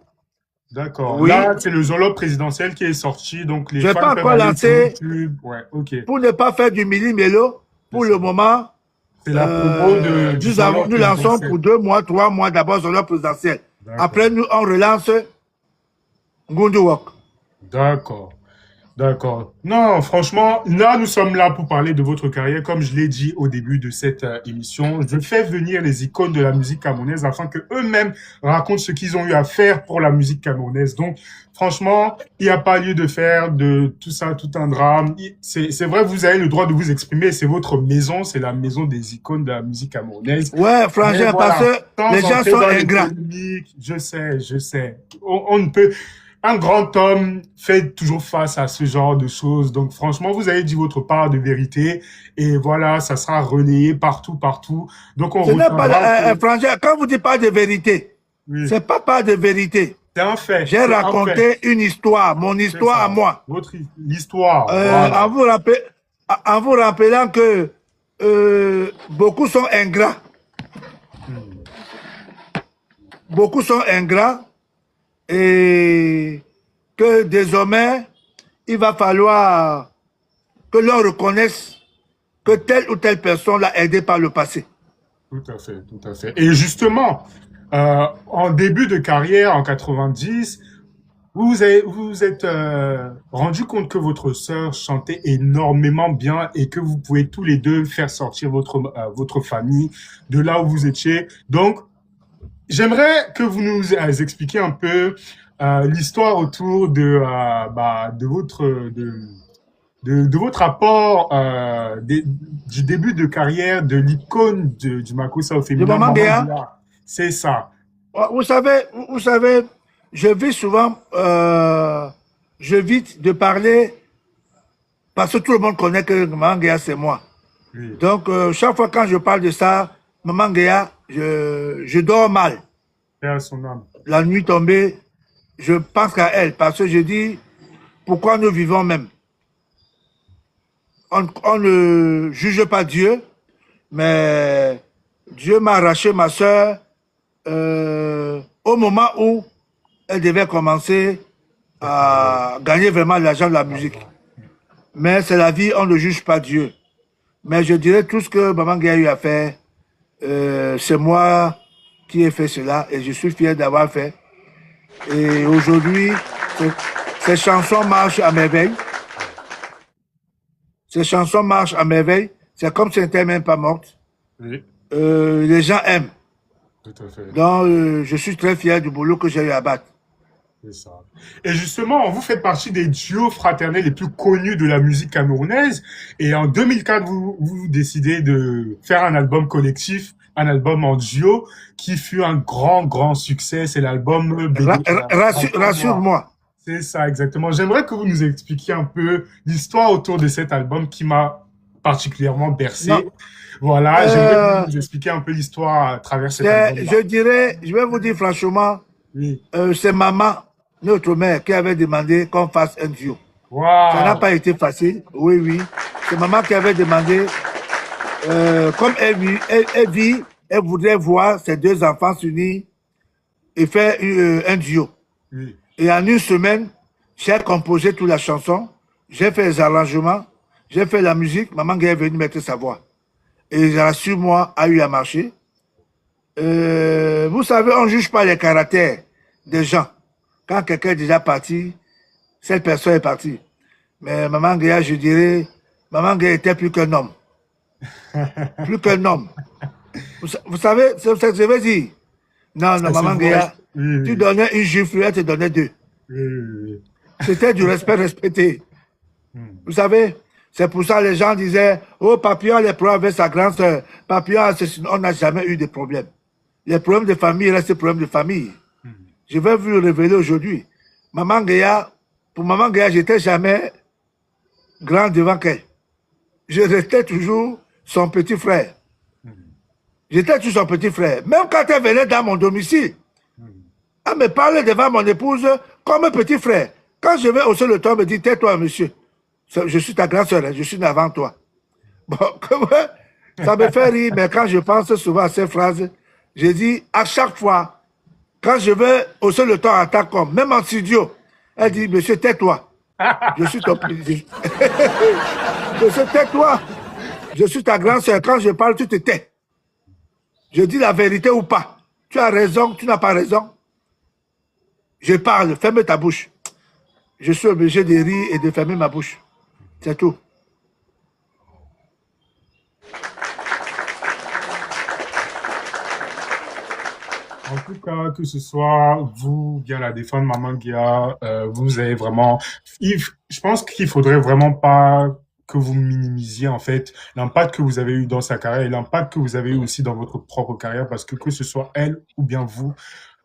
D'accord. Oui. Là, c'est le Zolo présidentiel qui est sorti, donc les je vais fans pas peuvent encore aller lancer. sur YouTube. Ouais, ok. Pour ne pas faire du milli-mélo, pour le moment, c'est la promo du Zolo nous lançons pour 2 mois, 3 mois d'abord Zolo présidentiel. Après, nous, on relance Ngundu Walk. D'accord. D'accord. Non, franchement, là, nous sommes là pour parler de votre carrière. Comme je l'ai dit au début de cette émission, je fais venir les icônes de la musique camerounaise afin que eux-mêmes racontent ce qu'ils ont eu à faire pour la musique camerounaise. Donc, franchement, il n'y a pas lieu de faire de tout ça, tout un drame. C'est vrai, vous avez le droit de vous exprimer. C'est votre maison, c'est la maison des icônes de la musique camerounaise. Ouais, franchement, voilà, parce que les gens sont ingrats. Je sais. On ne peut... Un grand homme fait toujours face à ce genre de choses. Donc, franchement, vous avez dit votre part de vérité. Et voilà, ça sera relayé partout. Donc, on ce n'est pas retiendra Frangin, quand vous dites pas de vérité, c'est pas de vérité. c'est un fait. J'ai C'est un raconté fait. une histoire, mon C'est histoire ça. à moi. Votre histoire. Voilà. En vous rappelant que beaucoup sont ingrats. Beaucoup sont ingrats. Et que désormais, il va falloir que l'on reconnaisse que telle ou telle personne l'a aidé par le passé. Tout à fait. Et justement, en début de carrière, en 90, vous vous êtes rendu compte que votre sœur chantait énormément bien et que vous pouvez tous les deux faire sortir votre famille de là où vous étiez. Donc, j'aimerais que vous nous expliquiez un peu l'histoire autour de votre apport du début de carrière de l'icône du Makossa au féminin. Maman Guéa. C'est ça. Vous savez, je vis souvent, j'évite de parler parce que tout le monde connaît que Maman Guéa, c'est moi. Oui. Donc, chaque fois quand je parle de ça, Maman Guéa, je dors mal. Paix à son âme. La nuit tombée, je pense qu'à elle parce que je dis, pourquoi nous vivons même? On ne juge pas Dieu, mais Dieu m'a arraché ma soeur au moment où elle devait commencer à gagner vraiment l'argent de la musique. Mais c'est la vie, on ne juge pas Dieu. Mais je dirais tout ce que Maman Guéa a eu à faire, c'est moi qui ai fait cela et je suis fier d'avoir fait. Et aujourd'hui, ces chansons marchent à merveille. Ces chansons marchent à merveille. C'est comme si elle n'était même pas morte. Oui, Les gens aiment. tout à fait. Donc, je suis très fier du boulot que j'ai eu à battre. C'est ça. Et justement, vous faites partie des duos fraternels les plus connus de la musique camerounaise. Et en 2004, vous décidez de faire un album collectif, un album en duo, qui fut un grand succès. C'est l'album Bébé. Rassure-moi. C'est ça, exactement. J'aimerais que vous nous expliquiez un peu l'histoire autour de cet album qui m'a particulièrement bercé. Non. Voilà, j'aimerais que vous nous expliquiez un peu l'histoire à travers cet album. Je dirais, je vais vous dire franchement, Oui. c'est maman, notre mère, qui avait demandé qu'on fasse un duo. Waouh. Ça n'a pas été facile. Oui, oui. C'est maman qui avait demandé, comme elle voudrait voir ses deux enfants s'unir et faire un duo. Oui. Et en une semaine, j'ai composé toute la chanson, j'ai fait les arrangements, j'ai fait la musique, Maman Guéa est venue mettre sa voix. Et rassure-moi, a eu à marcher. Vous savez, on ne juge pas les caractères des gens. Quand quelqu'un est déjà parti, cette personne est partie. Mais Maman Guéa, je dirais, Maman Guéa était plus qu'un homme. Plus qu'un homme. Vous savez, c'est ce que je veux dire. Non, non, Maman Guéa, Oui, tu oui. donnais une gifle, elle te donnait deux. Oui, oui, C'était du respect respecté. oui. Vous savez, c'est pour ça que les gens disaient, oh, Papillon a les problèmes avec sa grande sœur. Papillon, on n'a jamais eu de problème. Les problèmes de famille restent des problèmes de famille. Je vais vous le révéler aujourd'hui. Maman Guéa, pour Maman Guéa, j'étais jamais grand devant qu'elle. Je restais toujours son petit frère. J'étais toujours son petit frère. Même quand elle venait dans mon domicile, elle me parlait devant mon épouse comme un petit frère. Quand je vais hausser le ton, elle me dit, tais-toi, monsieur. Je suis ta grande sœur, je suis avant toi. Bon, ça me fait rire, mais quand je pense souvent à ces phrases, je dis, à chaque fois, quand je vais hausser le ton en tant qu'homme, même en studio, elle dit, monsieur, tais-toi. Je suis ton petit. Monsieur, tais-toi. Je suis ta grande sœur. Quand je parle, tu te tais. Je dis la vérité ou pas. Tu as raison, tu n'as pas raison. Je parle, ferme ta bouche. Je suis obligé de rire et de fermer ma bouche. C'est tout. En tout cas, que ce soit vous, bien la défendre, Maman Guéa, vous avez vraiment... Je pense qu'il faudrait vraiment pas que vous minimisiez en fait l'impact que vous avez eu dans sa carrière et l'impact que vous avez eu aussi dans votre propre carrière parce que ce soit elle ou bien vous,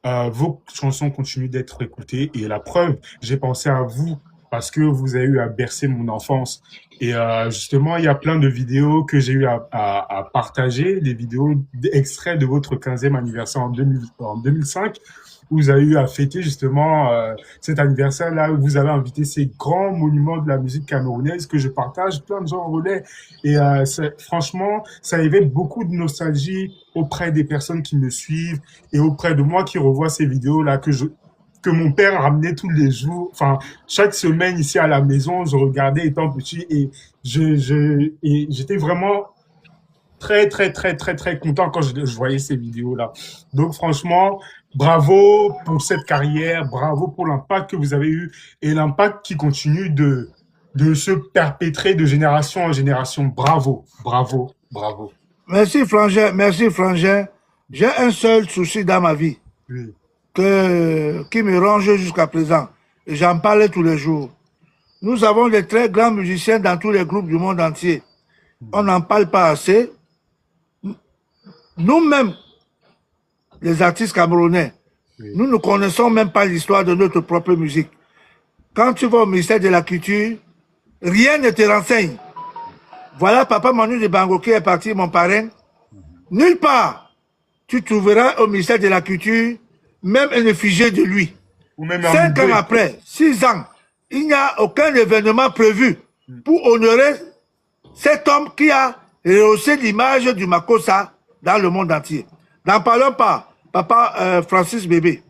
vos chansons continuent d'être écoutées et la preuve, j'ai pensé à vous parce que vous avez eu à bercer mon enfance. Et justement, il y a plein de vidéos que j'ai eu à partager, des vidéos extraits de votre 15e anniversaire en 2005, où vous avez eu à fêter justement cet anniversaire-là, où vous avez invité ces grands monuments de la musique camerounaise que je partage, plein de gens en relais. Et franchement, ça éveille beaucoup de nostalgie auprès des personnes qui me suivent et auprès de moi qui revois ces vidéos-là que mon père ramenait tous les jours, enfin, chaque semaine ici à la maison, je regardais étant petit et j'étais vraiment très content quand je voyais ces vidéos-là. Donc, franchement, bravo pour cette carrière, bravo pour l'impact que vous avez eu et l'impact qui continue de se perpétrer de génération en génération. Bravo, bravo, bravo. Merci, Frangin. Merci, Frangin. J'ai un seul souci dans ma vie. Oui. Qui me ronge jusqu'à présent. Et j'en parle tous les jours. Nous avons des très grands musiciens dans tous les groupes du monde entier. On n'en parle pas assez. Nous-mêmes, les artistes camerounais, Oui. Nous ne connaissons même pas l'histoire de notre propre musique. Quand tu vas au ministère de la Culture, rien ne te renseigne. Voilà Papa Manu de Bango qui est parti, mon parrain. Nulle part, tu trouveras au ministère de la Culture même un effigie de lui. Ou même 5 ans après, 6 ans, il n'y a aucun événement prévu pour honorer cet homme qui a rehaussé l'image du Makossa dans le monde entier. N'en parlons pas, Papa Francis Bébé.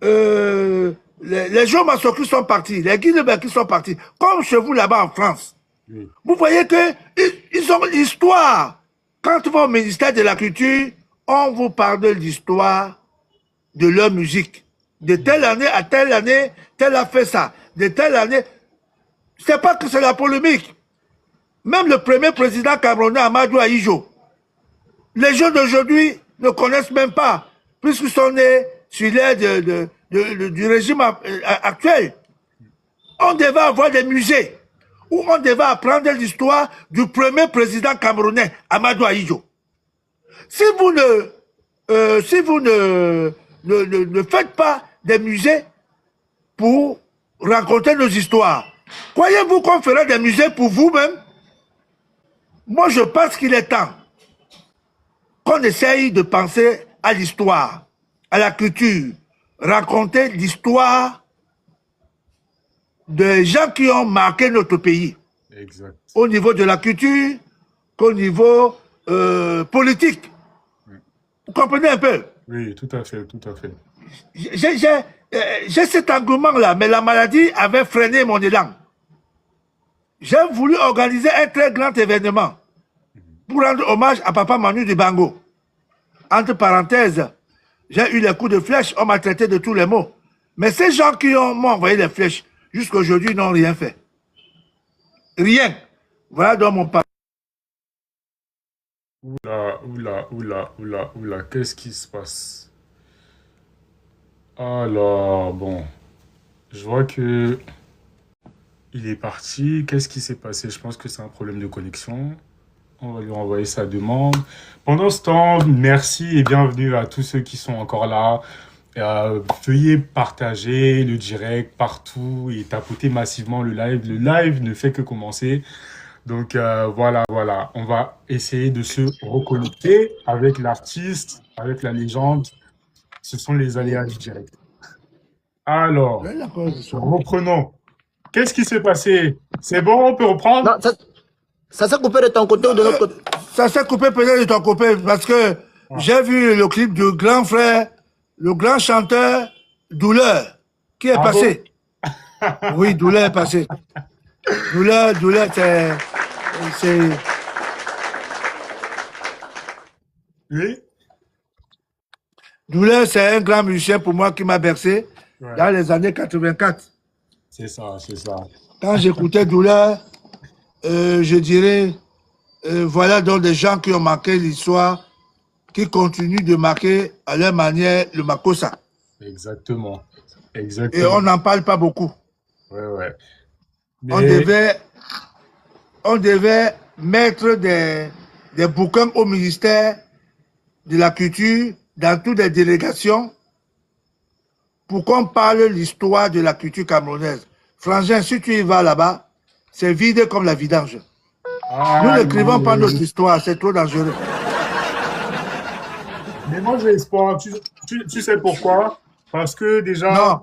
Les gens Massoki sont partis, les Guinéens qui sont partis, comme chez vous là-bas en France. Oui. Vous voyez qu'ils ont l'histoire. Quand tu vas au ministère de la Culture, on vous parle de l'histoire de leur musique. De telle année à telle année, tel a fait ça. De telle année. C'est pas que c'est la polémique. Même le premier président camerounais, Amadou Ahidjo, les gens d'aujourd'hui ne connaissent même pas, puisqu'ils sont nés sur l'air du régime actuel. On devait avoir des musées où on devait apprendre l'histoire du premier président camerounais, Amadou Ahidjo. Si vous ne faites pas des musées pour raconter nos histoires, croyez-vous qu'on fera des musées pour vous-même? Moi, je pense qu'il est temps qu'on essaye de penser à l'histoire, à la culture, raconter l'histoire des gens qui ont marqué notre pays. Exact. Au niveau de la culture, qu'au niveau politique. Vous comprenez un peu? Oui, tout à fait, tout à fait. J'ai cet engouement-là, mais la maladie avait freiné mon élan. J'ai voulu organiser un très grand événement pour rendre hommage à Papa Manu de Bango. Entre parenthèses, j'ai eu les coups de flèche, on m'a traité de tous les maux. Mais ces gens qui m'ont envoyé les flèches, jusqu'à aujourd'hui, n'ont rien fait. Rien. Voilà donc mon papa. Oula, qu'est-ce qui se passe? Alors, bon, je vois que il est parti. Qu'est-ce qui s'est passé? Je pense que c'est un problème de connexion. On va lui renvoyer sa demande. Pendant ce temps, merci et bienvenue à tous ceux qui sont encore là. Veuillez partager le direct partout et tapoter massivement le live. Le live ne fait que commencer. Donc voilà. On va essayer de se reconnecter avec l'artiste, avec la légende. Ce sont les aléas du direct. Alors, reprenons. Qu'est-ce qui s'est passé? C'est bon, on peut reprendre? Non, ça s'est coupé de ton côté ou de l'autre côté? Ça s'est coupé peut-être de ton côté parce que j'ai vu le clip du grand frère, le grand chanteur Douleur, qui est passé. Oui, Douleur est passé. Douleur, c'est... Oui? Douleur, c'est un grand musicien pour moi qui m'a bercé dans les années 84. C'est ça. Quand j'écoutais Douleur, je dirais, voilà donc des gens qui ont marqué l'histoire, qui continuent de marquer à leur manière le Makossa. Exactement. Et on n'en parle pas beaucoup. Ouais. Mais... On devait mettre des bouquins au ministère de la Culture, dans toutes les délégations, pour qu'on parle l'histoire de la culture camerounaise. Frangin, si tu y vas là-bas, c'est vide comme la vidange. Nous n'écrivons pas notre histoire, c'est trop dangereux. Mais moi, j'ai espoir. Tu sais pourquoi? Parce que déjà, non.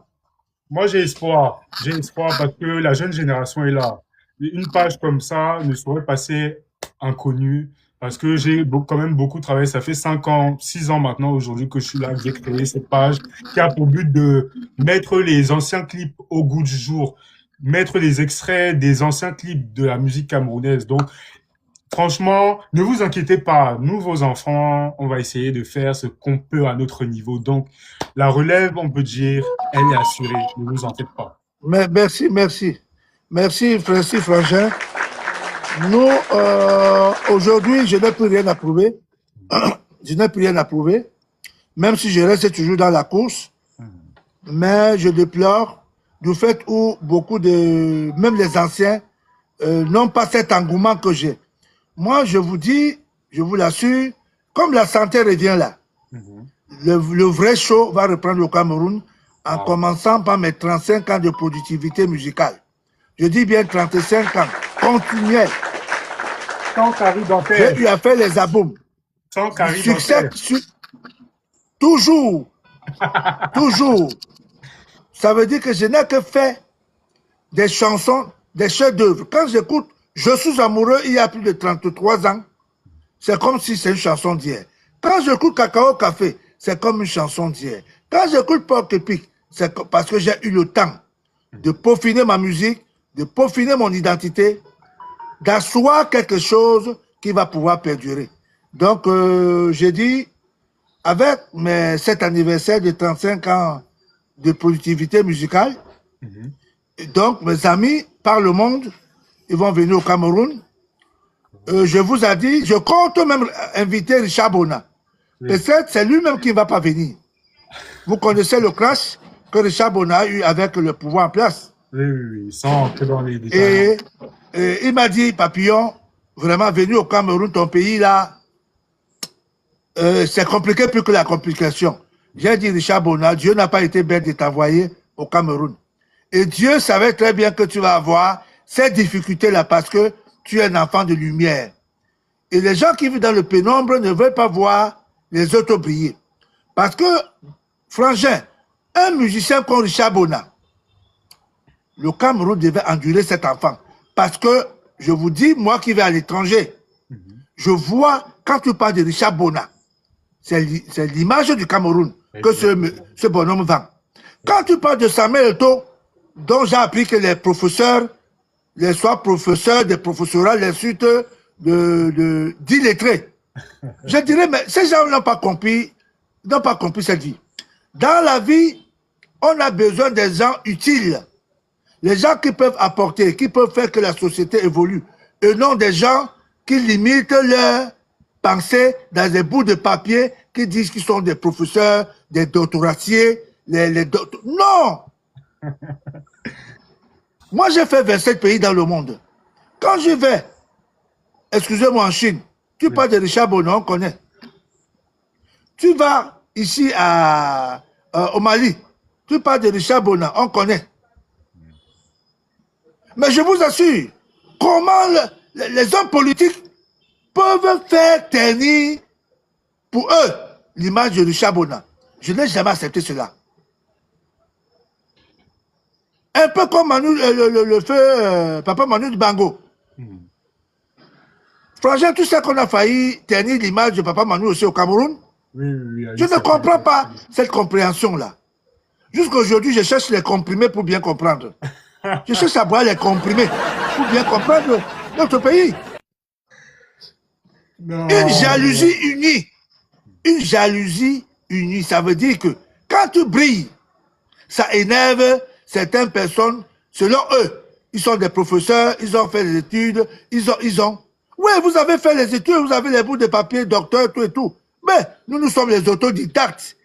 Moi, j'ai espoir. J'ai espoir parce que la jeune génération est là. Une page comme ça ne saurait passer inconnue parce que j'ai quand même beaucoup travaillé. Ça fait 5 ans, 6 ans maintenant aujourd'hui que je suis là. J'ai créé cette page qui a pour but de mettre les anciens clips au goût du jour, mettre les extraits des anciens clips de la musique camerounaise. Donc, franchement, ne vous inquiétez pas. Nous, vos enfants, on va essayer de faire ce qu'on peut à notre niveau. Donc, la relève, on peut dire, elle est assurée. Ne vous en faites pas. Mais merci, Francis Frangin. Nous, aujourd'hui, je n'ai plus rien à prouver. Même si je reste toujours dans la course. Mais je déplore du fait où beaucoup de, même les anciens, n'ont pas cet engouement que j'ai. Moi, je vous dis, je vous l'assure, comme la santé revient là, le vrai show va reprendre au Cameroun en Wow. commençant par mes 35 ans de productivité musicale. Je dis bien 35 ans, continuel. Sans Carrie J'ai Dentaire. eu à faire les albums. Sans Carrie Succès, Dentaire. toujours, toujours. Ça veut dire que je n'ai que fait des chansons, des chefs-d'œuvre. Quand j'écoute Je suis amoureux il y a plus de 33 ans, c'est comme si c'est une chanson d'hier. Quand j'écoute Cacao Café, c'est comme une chanson d'hier. Quand j'écoute Porc Épic, c'est parce que j'ai eu le temps de peaufiner ma musique, de peaufiner mon identité, d'asseoir quelque chose qui va pouvoir perdurer. Donc, j'ai dit, avec cet anniversaire de 35 ans de productivité musicale, donc mes amis par le monde, ils vont venir au Cameroun. Je vous ai dit, je compte même inviter Richard Bona. Peut-être c'est lui-même qui ne va pas venir. Vous connaissez le clash que Richard Bona a eu avec le pouvoir en place. Oui, oui, oui, sans entrer dans les détails. Et il m'a dit, Papillon, vraiment venu au Cameroun, ton pays là, c'est compliqué plus que la complication. J'ai dit, Richard Bona, Dieu n'a pas été bête de t'envoyer au Cameroun. Et Dieu savait très bien que tu vas avoir ces difficultés-là parce que tu es un enfant de lumière. Et les gens qui vivent dans le pénombre ne veulent pas voir les autres briller. Parce que, Frangin, un musicien comme Richard Bona, le Cameroun devait endurer cet enfant. Parce que, je vous dis, moi qui vais à l'étranger, je vois, quand tu parles de Richard Bona, c'est l'image du Cameroun que ce bonhomme vend. Quand tu parles de Samuel Eto'o, dont j'ai appris que les professeurs, les soit professeurs, des professorats, les suites d'illettrés. Je dirais, mais ces gens n'ont pas compris cette vie. Dans la vie, on a besoin des gens utiles. Les gens qui peuvent apporter, qui peuvent faire que la société évolue. Et non des gens qui limitent leur pensée dans des bouts de papier qui disent qu'ils sont des professeurs, des doctoraciers, Non! Moi, j'ai fait 27 pays dans le monde. Quand je vais, excusez-moi, en Chine, tu parles de Richard Bona, on connaît. Tu vas ici au Mali, tu parles de Richard Bona, on connaît. Mais je vous assure, comment les hommes politiques peuvent faire ternir pour eux l'image de Richard Bona. Je n'ai jamais accepté cela. Un peu comme le feu Papa Manu Dibango. Franchement, tu sais qu'on a failli ternir l'image de Papa Manu aussi au Cameroun. Oui, oui, oui, Je ne comprends pas cette compréhension-là. Jusqu'à aujourd'hui, je cherche les comprimés pour bien comprendre. Je cherche à boire les comprimés pour bien comprendre notre pays. Non. Une jalousie unie. Une jalousie unie, ça veut dire que quand tu brilles, ça énerve certaines personnes. Selon eux, ils sont des professeurs, ils ont fait des études, ils ont... Oui, vous avez fait les études, vous avez les bouts de papier, docteur, tout et tout. Mais nous sommes les autodidactes.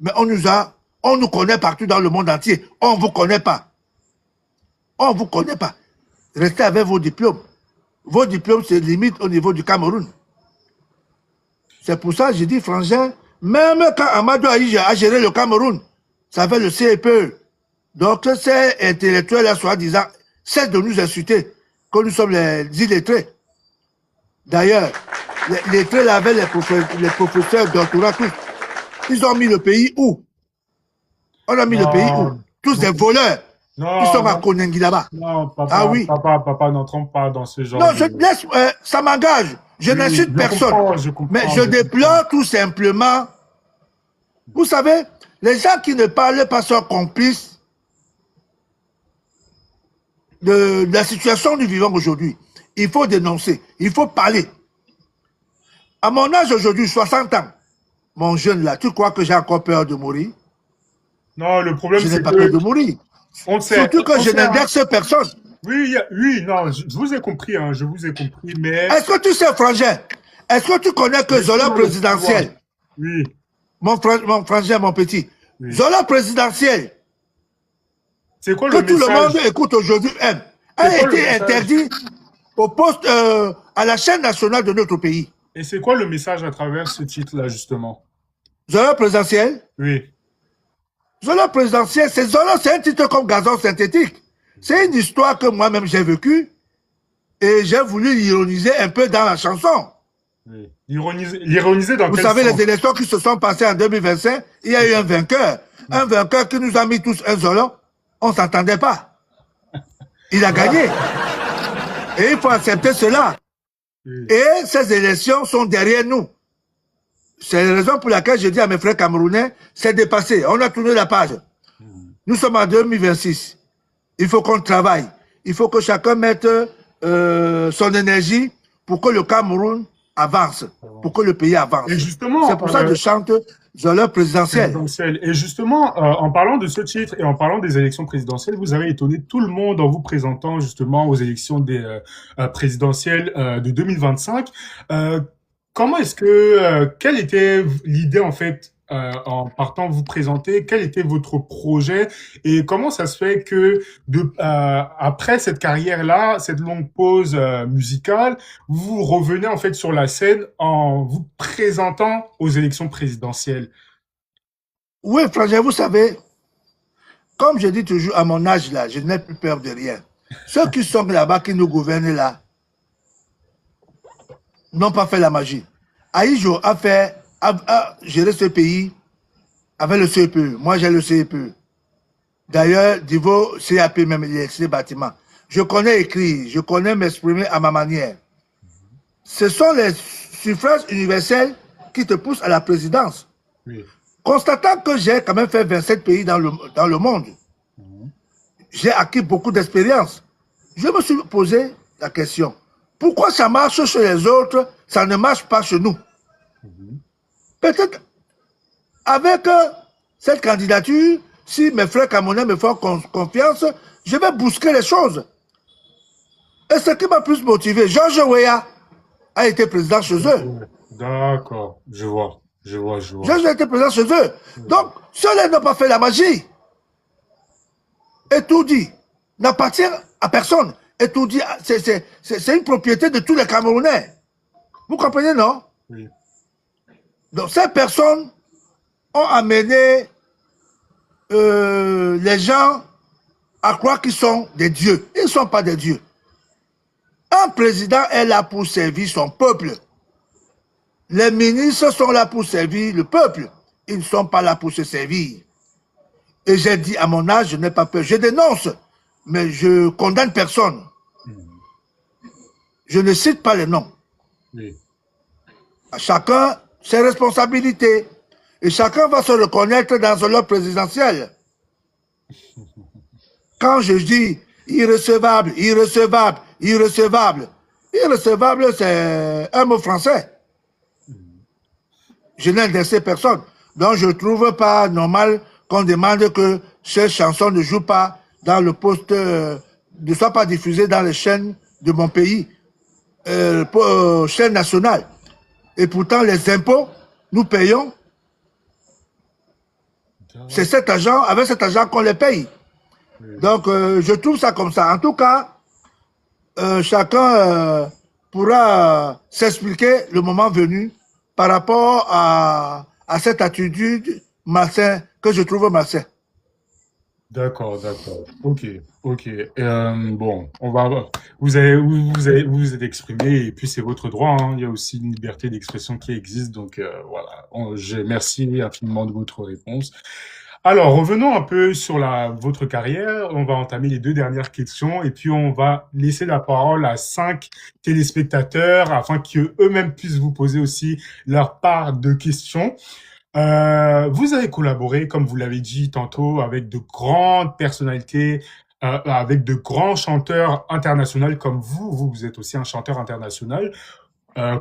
Mais on nous connaît partout dans le monde entier. On ne vous connaît pas. On ne vous connaît pas. Restez avec vos diplômes. Vos diplômes, c'est limite au niveau du Cameroun. C'est pour ça que j'ai dit, Frangin, même quand Amadou Aïe a géré le Cameroun, ça fait le CEPE. Donc, ces intellectuels-là, soi-disant, cessent de nous insulter, que nous sommes les illettrés. D'ailleurs, les lettrés là avaient les professeurs doctorats, tous. Ils ont mis le pays où? On a mis le pays où? Tous des voleurs. Non, Ils sont à Konengi là-bas. Non, papa, Ah oui. papa, n'entrons pas dans ce genre Non, de... ça m'engage. Je Oui, n'insulte personne. je comprends, Mais je déplore tout simplement. Vous savez, les gens qui ne parlent pas sont complices de la situation que nous vivons aujourd'hui. Il faut dénoncer, il faut parler. À mon âge aujourd'hui, 60 ans, mon jeune là, tu crois que j'ai encore peur de mourir? Non, le problème, Je c'est n'ai pas peur de mourir. on sait, Surtout que on je sait, n'indexe personne. Oui, oui, non, je vous ai compris, hein, je vous ai compris, mais... Est-ce que tu sais, Frangin, est-ce que tu connais que Zola présidentiel? Oui. Mon frangin, mon petit. Oui. Zola présidentiel, C'est quoi que le tout le message? monde écoute aujourd'hui, a quoi le été message? interdit au poste, à la chaîne nationale de notre pays. Et c'est quoi le message à travers ce titre-là, justement? Zola présidentiel. Oui. Zola présidentiel, c'est un titre comme gazon synthétique. C'est une histoire que moi-même j'ai vécue et j'ai voulu l'ironiser un peu dans la chanson. Oui. L'ironiser dans Vous quel savez, sens? les élections qui se sont passées en 2025, il y a eu un vainqueur. Un vainqueur qui nous a mis tous un Zola. On ne s'entendait pas. Il a gagné. Et il faut accepter cela. Oui. Et ces élections sont derrière nous. C'est la raison pour laquelle je dis à mes frères camerounais, c'est dépassé. On a tourné la page. Nous sommes en 2026. Il faut qu'on travaille. Il faut que chacun mette son énergie pour que le Cameroun avance, pour que le pays avance. Et justement, c'est pour ça que je chante Zola présidentiel. Et justement, en parlant de ce titre et en parlant des élections présidentielles, vous avez étonné tout le monde en vous présentant justement aux élections des présidentielles de 2025. Comment est-ce que, quelle était l'idée en fait en partant vous présenter, quel était votre projet et comment ça se fait que après cette carrière-là, cette longue pause musicale, vous revenez en fait sur la scène en vous présentant aux élections présidentielles? Oui, frangin, vous savez, comme je dis toujours, à mon âge là, je n'ai plus peur de rien. Ceux qui sont là-bas, qui nous gouvernent là, n'ont pas fait la magie. Aïjo a géré ce pays avec le CEPE. Moi, j'ai le CEPE. D'ailleurs, niveau CAP, même les bâtiments. Je connais écrire, je connais m'exprimer à ma manière. Ce sont les suffrages universels qui te poussent à la présidence. Oui. Constatant que j'ai quand même fait 27 pays dans le monde, j'ai acquis beaucoup d'expérience. Je me suis posé la question, pourquoi ça marche chez les autres, ça ne marche pas chez nous? Peut-être avec cette candidature, si mes frères camerounais me font confiance, je vais bousculer les choses. Et ce qui m'a plus motivé, Georges Weah a été président chez eux. D'accord, je vois. Georges a été président chez eux. Donc, ceux-là n'ont pas fait la magie. Et tout dit n'appartient à personne. Et tout dit, c'est une propriété de tous les Camerounais. Vous comprenez, non? Oui. Donc, ces personnes ont amené les gens à croire qu'ils sont des dieux. Ils ne sont pas des dieux. Un président est là pour servir son peuple. Les ministres sont là pour servir le peuple. Ils ne sont pas là pour se servir. Et j'ai dit à mon âge, je n'ai pas peur. Je dénonce, mais je condamne personne. Je ne cite pas les noms. Oui. À chacun ses responsabilités. Et chacun va se reconnaître dans son lot présidentiel. Quand je dis irrecevable, irrecevable, irrecevable, irrecevable, c'est un mot français. Je n'ai intéressé personne. Donc je ne trouve pas normal qu'on demande que ces chansons ne jouent pas dans le poste, ne soient pas diffusées dans les chaînes de mon pays, chaînes nationales. Et pourtant, les impôts, nous payons. C'est cet argent, avec cet argent qu'on les paye. Donc, je trouve ça comme ça. En tout cas, chacun pourra s'expliquer le moment venu par rapport à cette attitude malsaine que je trouve malsaine. D'accord. Ok. Bon, vous vous êtes exprimé et puis c'est votre droit, hein. Il y a aussi une liberté d'expression qui existe, donc voilà. Merci infiniment de votre réponse. Alors, revenons un peu sur votre carrière. On va entamer les 2 dernières questions et puis on va laisser la parole à 5 téléspectateurs afin qu'eux-mêmes puissent vous poser aussi leur part de questions. Vous avez collaboré, comme vous l'avez dit tantôt, avec de grandes personnalités, avec de grands chanteurs internationaux comme vous. Vous êtes aussi un chanteur international,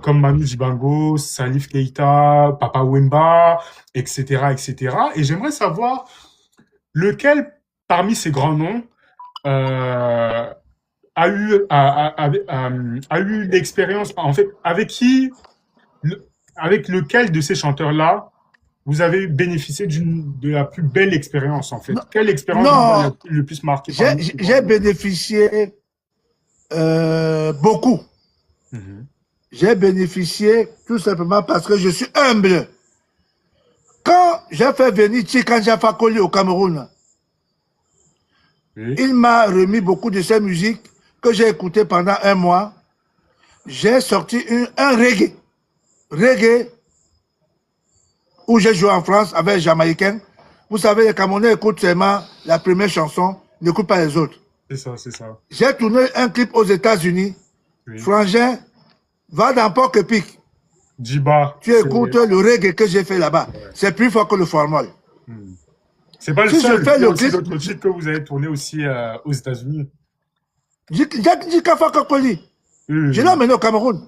comme Manu Dibango, Salif Keita, Papa Wemba, etc., etc. Et j'aimerais savoir lequel, parmi ces grands noms, a eu l'expérience, en fait, avec lequel de ces chanteurs-là vous avez bénéficié de la plus belle expérience, en fait. Non, Quelle expérience vous a le plus marqué? J'ai bénéficié beaucoup. J'ai bénéficié tout simplement parce que je suis humble. j'ai fait venir Tchikanja Fakoli au Cameroun. Oui. Il m'a remis beaucoup de ses musiques que j'ai écoutées pendant un mois. J'ai sorti un reggae. Reggae, où j'ai joué en France avec les Jamaïcains. Vous savez, les Camerounais écoutent seulement la première chanson, n'écoutent pas les autres. C'est ça, c'est ça. J'ai tourné un clip aux États-Unis. Oui. Frangin, va dans Port-Epic. Djiba. Tu écoutes le reggae que j'ai fait là-bas. Ouais. C'est plus fort que le formol. C'est pas le Si seul. je fais Il y a le aussi clip- d'autres titres que vous avez tourné aussi aux États-Unis. Jika Fakoli, je l'ai emmené au Cameroun.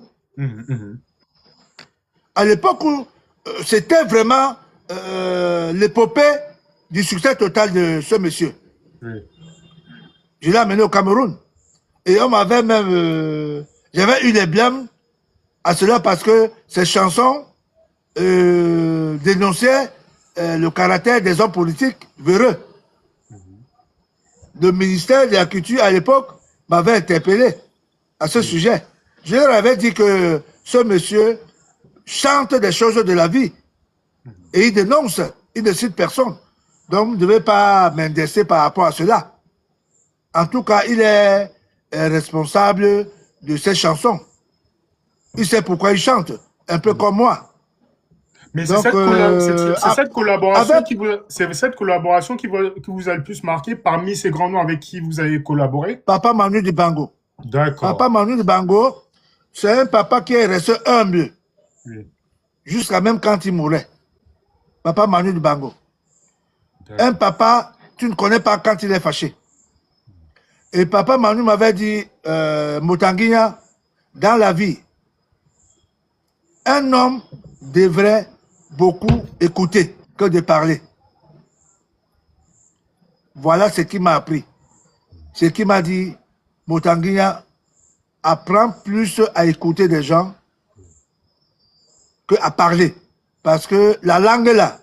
À l'époque où c'était vraiment l'épopée du succès total de ce monsieur. Oui. Je l'ai amené au Cameroun. Et on m'avait même... j'avais eu les blâmes à cela parce que ces chansons dénonçaient le caractère des hommes politiques véreux. Le ministère de la Culture à l'époque m'avait interpellé à ce sujet. Je leur avais dit que ce monsieur chante des choses de la vie et il dénonce, il ne cite personne. Donc, vous ne devez pas m'indexer par rapport à cela. En tout cas, il est responsable de ces chansons. Il sait pourquoi il chante, un peu comme moi. Mais Donc, c'est cette collaboration avec- qui vous a le plus marqué parmi ces grands noms avec qui vous avez collaboré? Papa Manu Dibango. D'accord. Papa Manu Dibango, c'est un papa qui est resté humble, Oui. jusqu'à même quand il mourait. Papa Manu Dibango. D'accord. Un papa, tu ne connais pas quand il est fâché. Et papa Manu m'avait dit, Motanguinya, dans la vie, un homme devrait beaucoup écouter que de parler. Voilà ce qui m'a appris. Ce qui m'a dit, Motanguinya, apprends plus à écouter des gens qu'à parler. Parce que la langue là,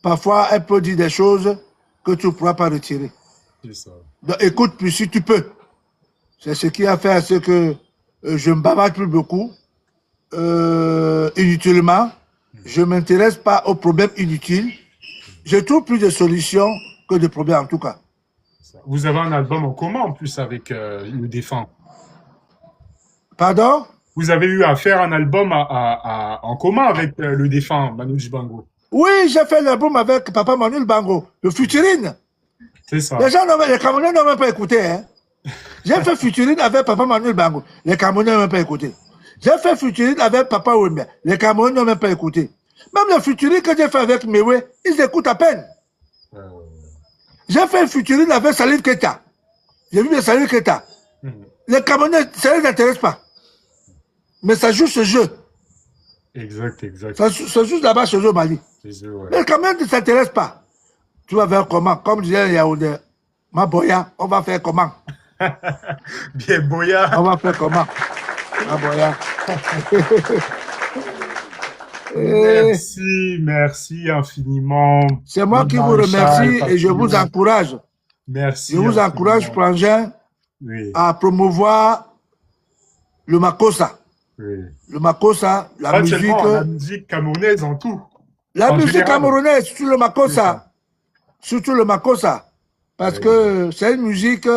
parfois elle peut dire des choses que tu ne pourras pas retirer. C'est ça. Donc écoute plus si tu peux. C'est ce qui a fait à ce que je me bavarde plus beaucoup, inutilement. Je ne m'intéresse pas aux problèmes inutiles. Je trouve plus de solutions que de problèmes en tout cas. Vous avez un album en commun en plus avec le défunt. Pardon? Vous avez eu à faire un album en commun avec le défunt Manu Dibango. Oui, j'ai fait l'album avec Papa Manuel Bango, le Futurine. C'est ça. Les Camerounais n'ont même pas écouté. Hein. J'ai fait Futurine avec Papa Manuel Bango. Les Camerounais n'ont même pas écouté. J'ai fait Futurine avec Papa Wembe. Les Camerounais n'ont même pas écouté. Même le Futurine que j'ai fait avec Mewe, ils écoutent à peine. J'ai fait Futurine avec Salif Keita. J'ai vu bien Salif Keita. Les Camerounais, ça ne les intéresse pas. Mais ça joue ce jeu. Exact, exact. Ça joue là-bas chez eux au Mali. C'est ouais. Les Camerounais ne s'intéressent pas. Tu vas faire comment? Comme disait Yaoundé, ma boya, on va faire comment? Bien Boya. On va faire comment? Ma boya. Merci infiniment. C'est moi qui vous remercie et je vous encourage. Merci. Je vous encourage, infiniment. Frangin, Oui, à promouvoir le Makossa. oui. Le Makossa, la Pas musique, seulement la musique camerounaise en tout. la en musique général. camerounaise, surtout le C'est Makossa. ça. Surtout le Makossa. Parce Oui. que c'est une musique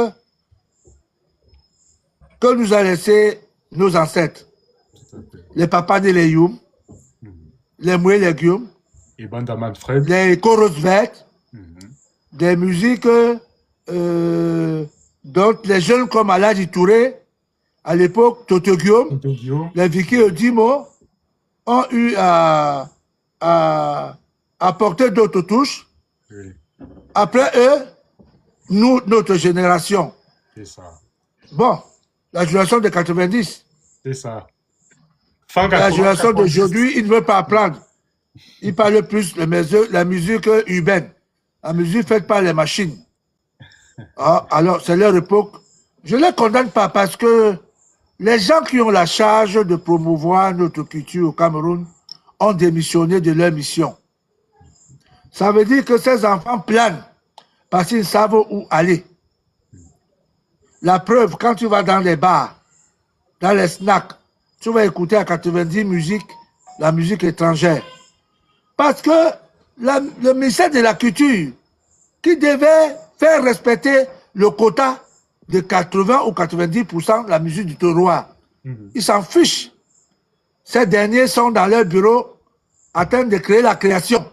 que nous a laissé nos ancêtres. Tout à fait. Les papas de Leyoum, les Moué Légumes, Et Banda Manfred. les Korosvet, Mhm. des musiques dont les jeunes comme Aladi Touré, à l'époque, Toto Guillaume, Tonton Guillaume. les Vicky Odimo ont eu à apporter d'autres touches. Oui, Après eux, nous, notre génération. c'est ça. Bon, la génération de 90. C'est ça. Fin La 80, génération 90. d'aujourd'hui, ils ne veulent pas apprendre. Ils parlent plus de la musique urbaine, la musique faite par les machines. Ah, alors, c'est leur époque. Je ne les condamne pas parce que les gens qui ont la charge de promouvoir notre culture au Cameroun ont démissionné de leur mission. Ça veut dire que ces enfants planent parce qu'ils savent où aller. La preuve, quand tu vas dans les bars, dans les snacks, tu vas écouter à 90 musiques, la musique étrangère. Parce que le ministère de la Culture, qui devait faire respecter le quota de 80 ou 90% de la musique du terroir, ils s'en fichent. Ces derniers sont dans leur bureau en train de créer la création.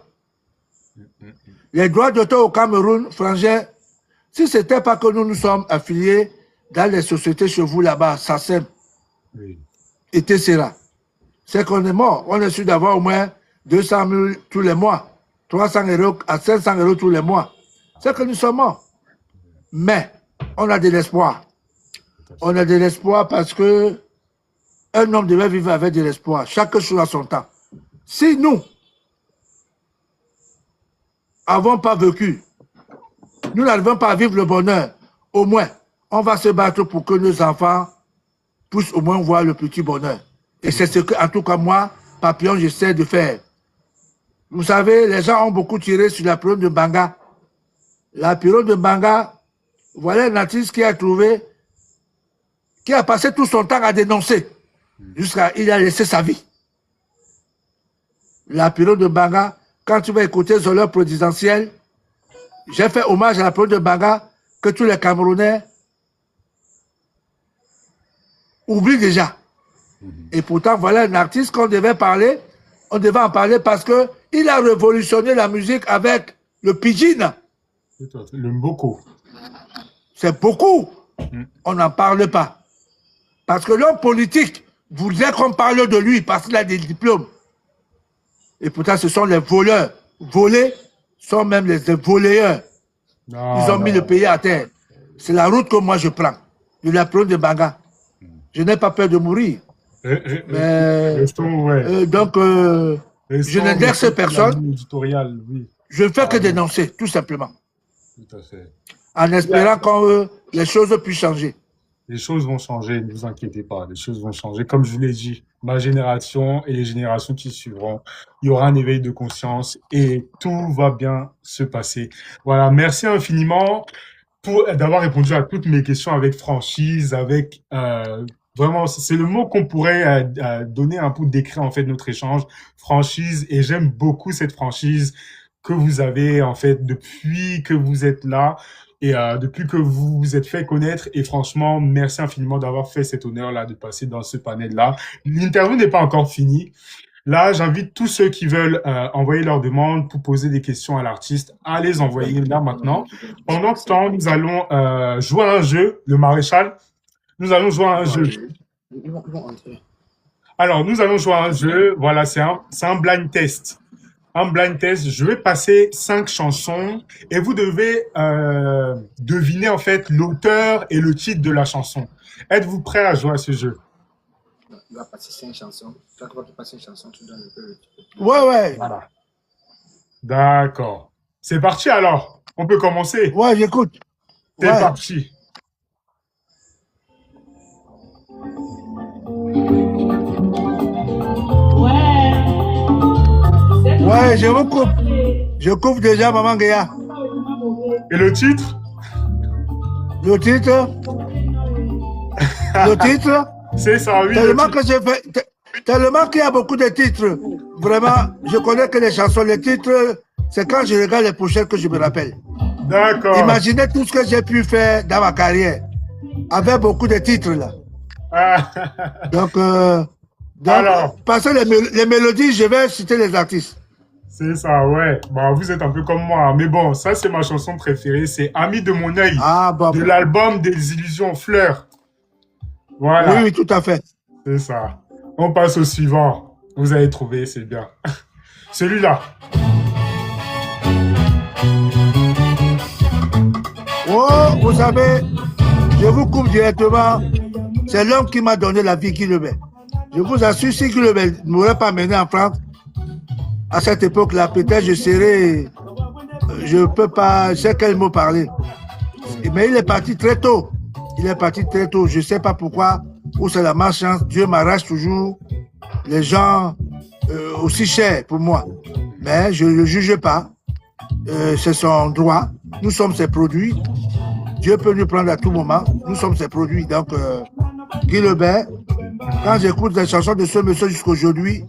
Les droits d'auteur au Cameroun, frangin, si ce n'était pas que nous sommes affiliés dans les sociétés chez vous là-bas, SACEM, et Tessera, c'est qu'on est mort. On est sûr d'avoir au moins 200 000 tous les mois, 300 € à 500 € tous les mois. C'est que nous sommes morts. Mais on a de l'espoir. On a de l'espoir parce que un homme devait vivre avec de l'espoir. Chaque chose a son temps. Si nous n'avons pas vécu, nous n'arrivons pas à vivre le bonheur, au moins, on va se battre pour que nos enfants puissent au moins voir le petit bonheur. Et c'est ce que, en tout cas, moi, Papillon, j'essaie de faire. Vous savez, les gens ont beaucoup tiré sur la période de Banga. La période de Banga, voilà un artiste qui a trouvé, qui a passé tout son temps à dénoncer, jusqu'à il a laissé sa vie. La période de Banga, quand tu vas écouter Zoleur présidentiel, j'ai fait hommage à la période de Banga que tous les Camerounais oublient déjà. Et pourtant, voilà un artiste qu'on devait parler, on devait en parler parce qu'il a révolutionné la musique avec le pidgin. Le mboko. C'est beaucoup. On n'en parle pas. Parce que l'homme politique voudrait qu'on parle de lui parce qu'il a des diplômes. Et pourtant, ce sont les voleurs. Voler sont même les voléeurs. Ils ont mis le pays à terre. C'est la route que moi je prends. De la période de Banga. Je n'ai pas peur de mourir. Donc, je n'indexe personne. Oui. Je ne fais que dénoncer, tout simplement. Tout à fait. En espérant que les choses puissent changer. Les choses vont changer, ne vous inquiétez pas, les choses vont changer. Comme je vous l'ai dit, ma génération et les générations qui suivront, il y aura un éveil de conscience et tout va bien se passer. Voilà, merci infiniment d'avoir répondu à toutes mes questions avec franchise, avec vraiment, c'est le mot qu'on pourrait donner un peu, décrire en fait notre échange, franchise, et j'aime beaucoup cette franchise que vous avez en fait depuis que vous êtes là. Et depuis que vous vous êtes fait connaître, et franchement, merci infiniment d'avoir fait cet honneur-là, de passer dans ce panel-là. L'interview n'est pas encore finie. Là, j'invite tous ceux qui veulent envoyer leurs demandes pour poser des questions à l'artiste à les envoyer là maintenant. Pendant ce temps, nous allons jouer à un jeu, le maréchal. Nous allons jouer à un jeu. Alors, nous allons jouer à un jeu. Voilà, c'est un blind test. Un blind test, je vais passer 5 chansons et vous devez deviner en fait l'auteur et le titre de la chanson. Êtes-vous prêt à jouer à ce jeu? Il va passer 5 chansons. Toi, tu vas passer une chanson, tu donnes le peu. Ouais. Voilà. D'accord. C'est parti alors. On peut commencer. Ouais, j'écoute. C'est parti. Ouais, je vous coupe. Je coupe déjà, Maman Guéa. Et le titre? Le titre? Le titre? C'est ça, oui. Tellement que j'ai fait... Tellement qu'il y a beaucoup de titres. Vraiment, je connais que les chansons, les titres, c'est quand je regarde les pochettes que je me rappelle. D'accord. Imaginez tout ce que j'ai pu faire dans ma carrière. Avec beaucoup de titres, là. Donc, alors, parce que les mélodies, je vais citer les artistes. C'est ça, ouais. Bah, vous êtes un peu comme moi. Mais bon, ça, c'est ma chanson préférée. C'est Ami de mon œil. De l'album des Illusions Fleurs. Voilà. Oui, tout à fait. C'est ça. On passe au suivant. Vous avez trouvé, c'est bien. Celui-là. Oh, vous savez, je vous coupe directement. C'est l'homme qui m'a donné la vie, Guy Lebel. Je vous assure, si Guy Lebel ne m'aurait pas mené en France, à cette époque-là, peut-être je serais... Je ne peux pas... Je sais quel mot parler. Mais il est parti très tôt. Il est parti très tôt. Je ne sais pas pourquoi. Ou c'est la malchance. Dieu m'arrache toujours les gens aussi chers pour moi. Mais je ne le juge pas. C'est son droit. Nous sommes ses produits. Dieu peut nous prendre à tout moment. Nous sommes ses produits. Donc, Guy Lebel, quand j'écoute les chansons de ce monsieur jusqu'aujourd'hui,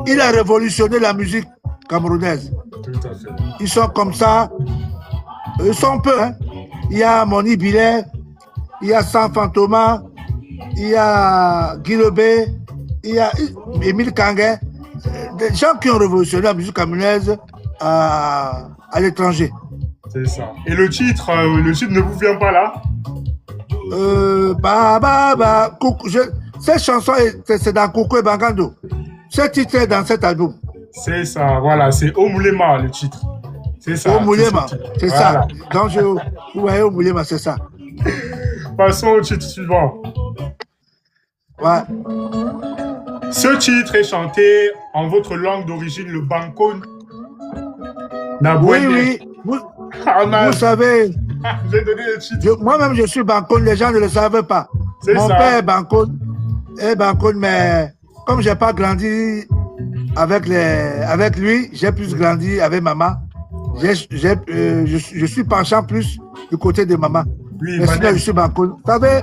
Il a révolutionné la musique camerounaise. Tout à fait. Ils sont comme ça. Ils sont peu. Hein. Il y a Moni Billet, il y a Sanfan Thomas, il y a Guy Lebé, il y a Émile Kangué. Des gens qui ont révolutionné la musique camerounaise à l'étranger. C'est ça. Et le titre ne vous vient pas là? Cette chanson, c'est dans Koukou et Bangando. Ce titre est dans cet album. C'est ça, voilà, c'est Omoulema le titre. C'est ça. Omoulema, c'est voilà. ça. Donc, vous voyez Omoulema, c'est ça. Passons au titre suivant. Ouais. Ce titre est chanté en votre langue d'origine, le Bankoun. Oui. Vous savez, j'ai donné le titre. moi-même, je suis Bankoun, les gens ne le savaient pas. Mon père est Bankoun, mais comme je n'ai pas grandi avec lui, j'ai plus grandi avec maman. Je suis penchant plus du côté de maman. Oui, mais sinon, je suis Bankoun. Vous savez,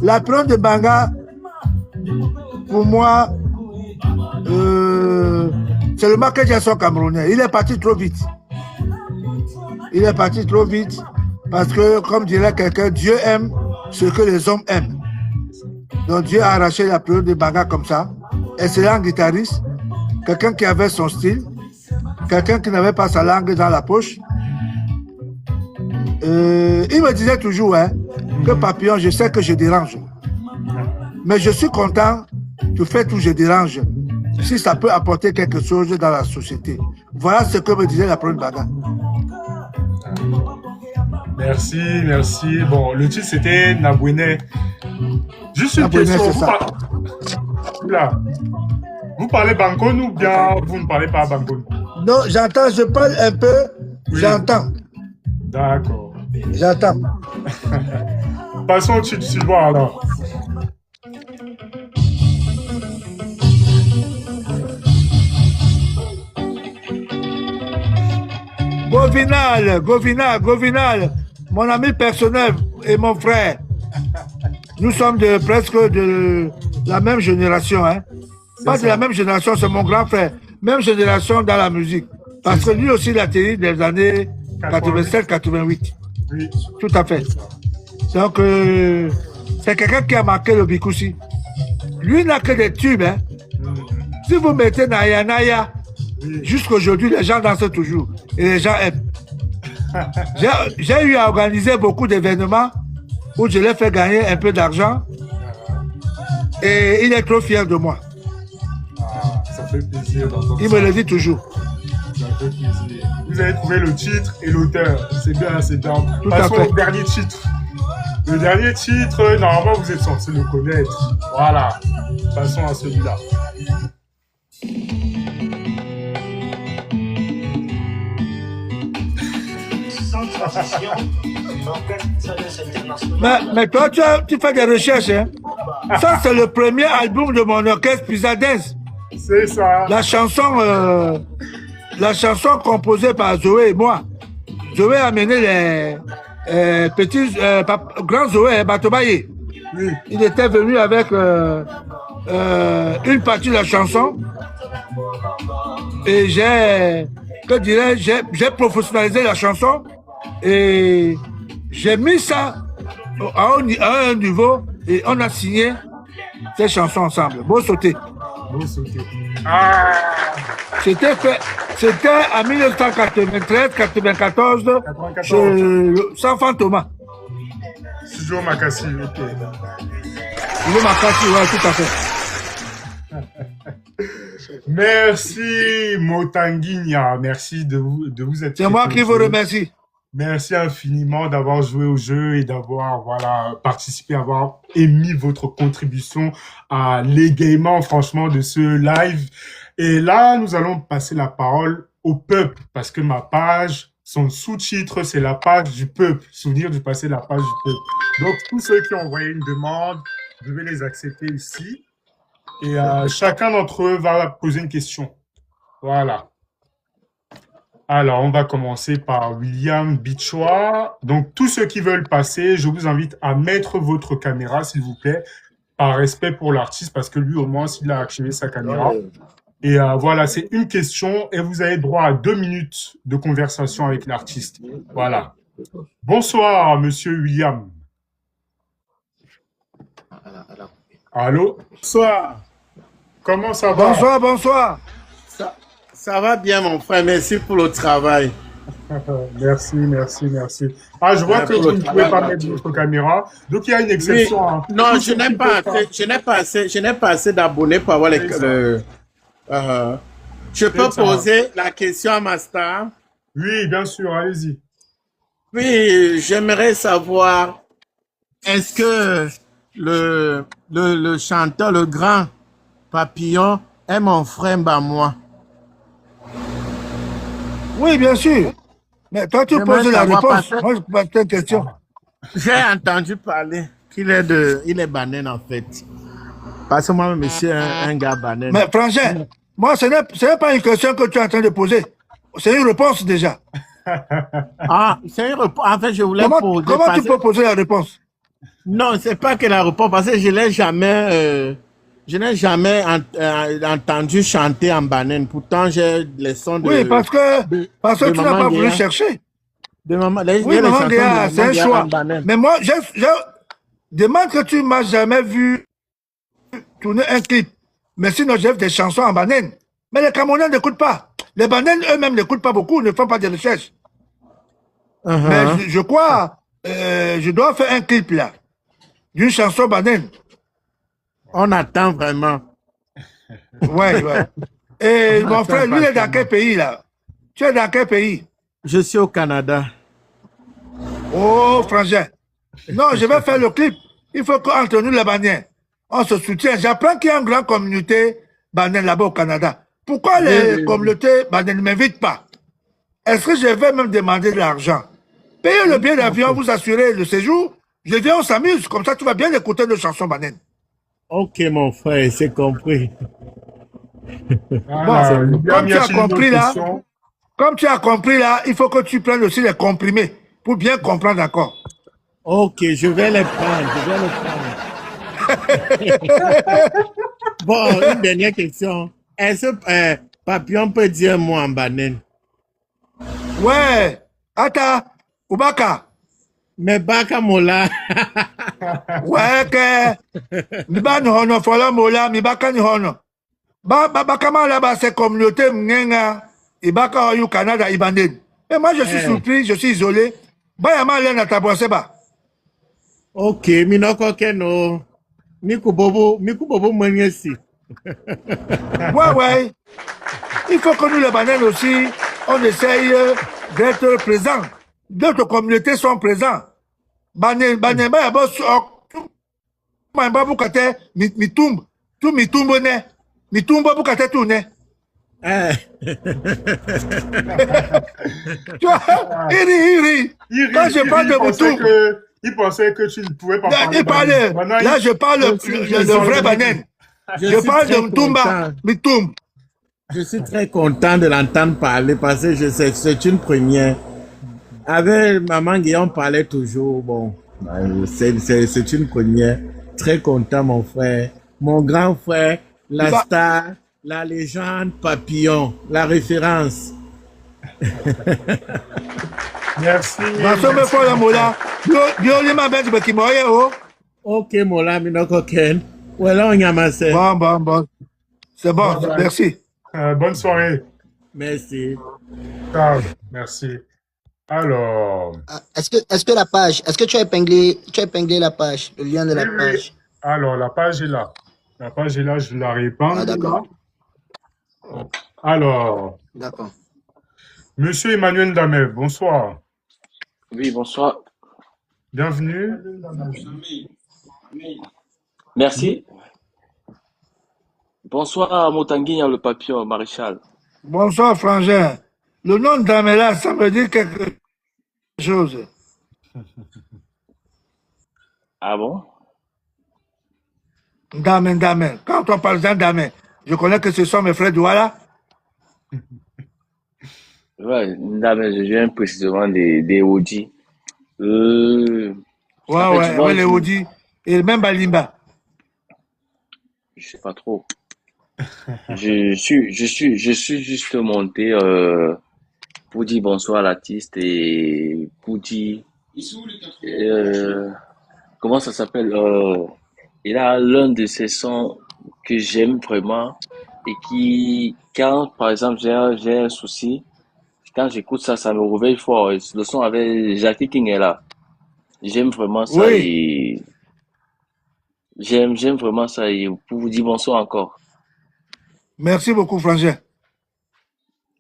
la période de Banga, pour moi, c'est le Michael Jackson camerounais. Il est parti trop vite. Parce que, comme dirait quelqu'un, Dieu aime ce que les hommes aiment. Donc Dieu a arraché la période de Banga comme ça. Excellent guitariste, quelqu'un qui avait son style, quelqu'un qui n'avait pas sa langue dans la poche. Il me disait toujours que Papillon, je sais que je dérange. Mais je suis content, tu fais tout, je dérange. Si ça peut apporter quelque chose dans la société. Voilà ce que me disait la première Banga. Merci. Bon, le titre c'était Nabouene. Juste une question. Vous parlez Bankoun ou bien vous ne parlez pas Bankoun? Non, j'entends, je parle un peu, oui. J'entends. D'accord. J'entends. Passons au titre suivant alors. Govinal, mon ami personnel et mon frère. Nous sommes presque de la même génération. Hein. Pas de la même génération, c'est mon grand frère. Même génération dans la musique. Parce que lui aussi, il a tenu des années 87-88. Oui. Tout à fait. Donc, c'est quelqu'un qui a marqué le Bikoussi. Lui n'a que des tubes. Hein. Si vous mettez Naya Naya, jusqu'aujourd'hui, les gens dansent toujours. Et les gens aiment. J'ai eu à organiser beaucoup d'événements où je l'ai fait gagner un peu d'argent. Et il est trop fier de moi. Ça fait plaisir d'entendre ça. Il me le dit toujours. Ça fait plaisir. Vous avez trouvé le titre et l'auteur. C'est bien. Tout Passons à fait. au dernier titre. Le dernier titre, normalement, vous êtes censé le connaître. Voilà. Passons à celui-là. Mais toi, tu fais des recherches. Hein? Ça, c'est le premier album de mon orchestre Pizza Dance. C'est ça. La chanson composée par Zoé et moi. Zoé a mené les petits, grands Zoé, Batobaye. Oui. Il était venu avec une partie de la chanson. Et j'ai professionnalisé la chanson. Et j'ai mis ça à un niveau et on a signé ces chansons ensemble. Beau sauté. Ah. C'était en 1993-94 chez Sanfan Thomas. Studio Makassi, ok. Studio Makassi, ouais, tout à fait. Merci Motanguinia, merci de vous être. C'est moi qui vous remercie. Merci infiniment d'avoir joué au jeu et d'avoir participé, avoir émis votre contribution à l'égaiement franchement de ce live. Et là, nous allons passer la parole au peuple parce que ma page, son sous-titre, c'est la page du peuple. Souvenir du passé, la page du peuple. Donc, tous ceux qui ont envoyé une demande, je vais les accepter ici. Et chacun d'entre eux va poser une question. Voilà. Alors, on va commencer par William Bichois. Donc, tous ceux qui veulent passer, je vous invite à mettre votre caméra, s'il vous plaît, par respect pour l'artiste, parce que lui, au moins, s'il a activé sa caméra, Et voilà, c'est une question et vous avez droit à 2 minutes de conversation avec l'artiste. Voilà. Bonsoir, monsieur William. Allô? Bonsoir. Comment ça va? Bonsoir, bonsoir. Ça va bien, mon frère. Merci pour le travail. Merci, merci, merci. Ah, je vois que vous ne pouvez pas mettre votre caméra. Donc, il y a une Oui. exception. Hein. Non, Tous je ceux n'ai qui pas, peuvent pas. je n'ai pas assez d'abonnés pour avoir les. C'est ça. Je peux C'est ça. poser la question à ma star. Oui, bien sûr, allez-y. Oui, j'aimerais savoir, est-ce que le chanteur, le grand Papillon, est mon frère moi? Oui, bien sûr. Mais toi, tu J'aimerais poses la savoir réponse. parce que Moi, je pose une question. j'ai entendu parler qu'il est il est banane en fait. Parce que moi, monsieur, un gars banane. Mais Frangin, moi, ce n'est pas une question que tu es en train de poser. C'est une réponse déjà. Ah, c'est une réponse. En fait, je voulais poser. Comment parce tu peux poser la réponse? Non, c'est pas que la réponse, parce que je n'ai jamais entendu chanter en banane. Pourtant, j'ai les sons de. Oui, parce que de tu n'as Maman pas voulu Guéa. chercher. Oui, Oui, Maman Guéa, c'est un choix. en banane. Mais moi, je demande que tu m'as jamais vu tourner un clip. Mais sinon, j'ai des chansons en banane. Mais les Camerounais n'écoutent pas. Les bananes eux-mêmes n'écoutent pas beaucoup, ne font pas de recherches. Mais je crois, je dois faire un clip là, d'une chanson banane. On attend vraiment. Ouais, ouais. Et mon frère, lui, il est dans quel pays là? Tu es dans quel pays? Je suis au Canada. Oh, frangin. Non, je vais faire le clip. Il faut qu'entre nous, les Baniens, on se soutient. J'apprends qu'il y a une grande communauté banane là-bas au Canada. Pourquoi les communautés bananes ne m'invitent pas? Est-ce que je vais même demander de l'argent? Payez le billet d'avion, vous assurez le séjour. Je viens, on s'amuse. Comme ça, tu vas bien écouter nos chansons bananes. Ok, mon frère, c'est compris. Voilà, Bon, William, comme il y tu a as une autre compris là, question. comme tu as compris là, il faut que tu prennes aussi les comprimés pour bien comprendre encore. Ok, je vais les prendre. Bon, une dernière question. Est-ce que Papillon peut dire un mot en banane? Ouais, Ata, Ubaka, Mais Baka Mola. ouais, que, mi ba ni hono fola mola, mi baka ni hono. Baka ma là-bas, c'est communauté mnenga, Ibaka au Canada, Ibanen. Mais moi, je suis surpris, je suis isolé. Ba yama lena taboseba. Ok, minoko keno. Miku bobo mwenyesi. Ouais, ouais. Il faut que nous, les bananes aussi, on essaye d'être présents. D'autres communautés sont présents. Banen, ba yabo ma ba bukate, mitumbo. Tout mitumbo ne. Mitumbo bukate tout ne. Tu vois, il rit. Quand je parle de Mitumbo, Il pensait que tu ne pouvais pas parler. il parlait. Maintenant, Là, je parle le vrai banane. Je parle de Mtumba, Mitumbo. Je suis très content de l'entendre parler parce que je sais que c'est une première. Avec Maman Guillaume, on parlait toujours. Bon, c'est une première. Très content, mon frère. Mon grand frère, la star, la légende Papillon, la référence. Merci. Ok, Mola, Minoko Ken. Voilà, on yamase. Bon. C'est bon, merci. Bonne soirée. Merci. Ciao. Merci. Alors. Est-ce que la page, est-ce que tu as épinglé la page, le lien de la page? Alors, la page est là. La page est là, je la répands. Ah, d'accord. Alors. D'accord. Monsieur Emmanuel Damel, bonsoir. Oui, bonsoir. Bienvenue. Merci. Bonsoir à Motanguinya, le papillon, maréchal. Bonsoir, frangin. Le nom d'Amela, ça me dit quelque chose. Ah bon? Damen. Quand on parle d'un Damen, je connais que ce sont mes frères Douala. Ouais, là, mais je viens précisément des Audi. Ouais, les Audi. Et même Balimba. Je sais pas trop. Je suis juste monté pour dire bonsoir à l'artiste et pour dire euh, comment ça s'appelle. Il a l'un de ses sons que j'aime vraiment et qui, quand par exemple j'ai un souci, quand j'écoute ça, ça me réveille fort. Et le son avec Jackie King est là. J'aime vraiment ça Oui, et j'aime vraiment ça et pour vous dire bonsoir encore. merci beaucoup, Frangin.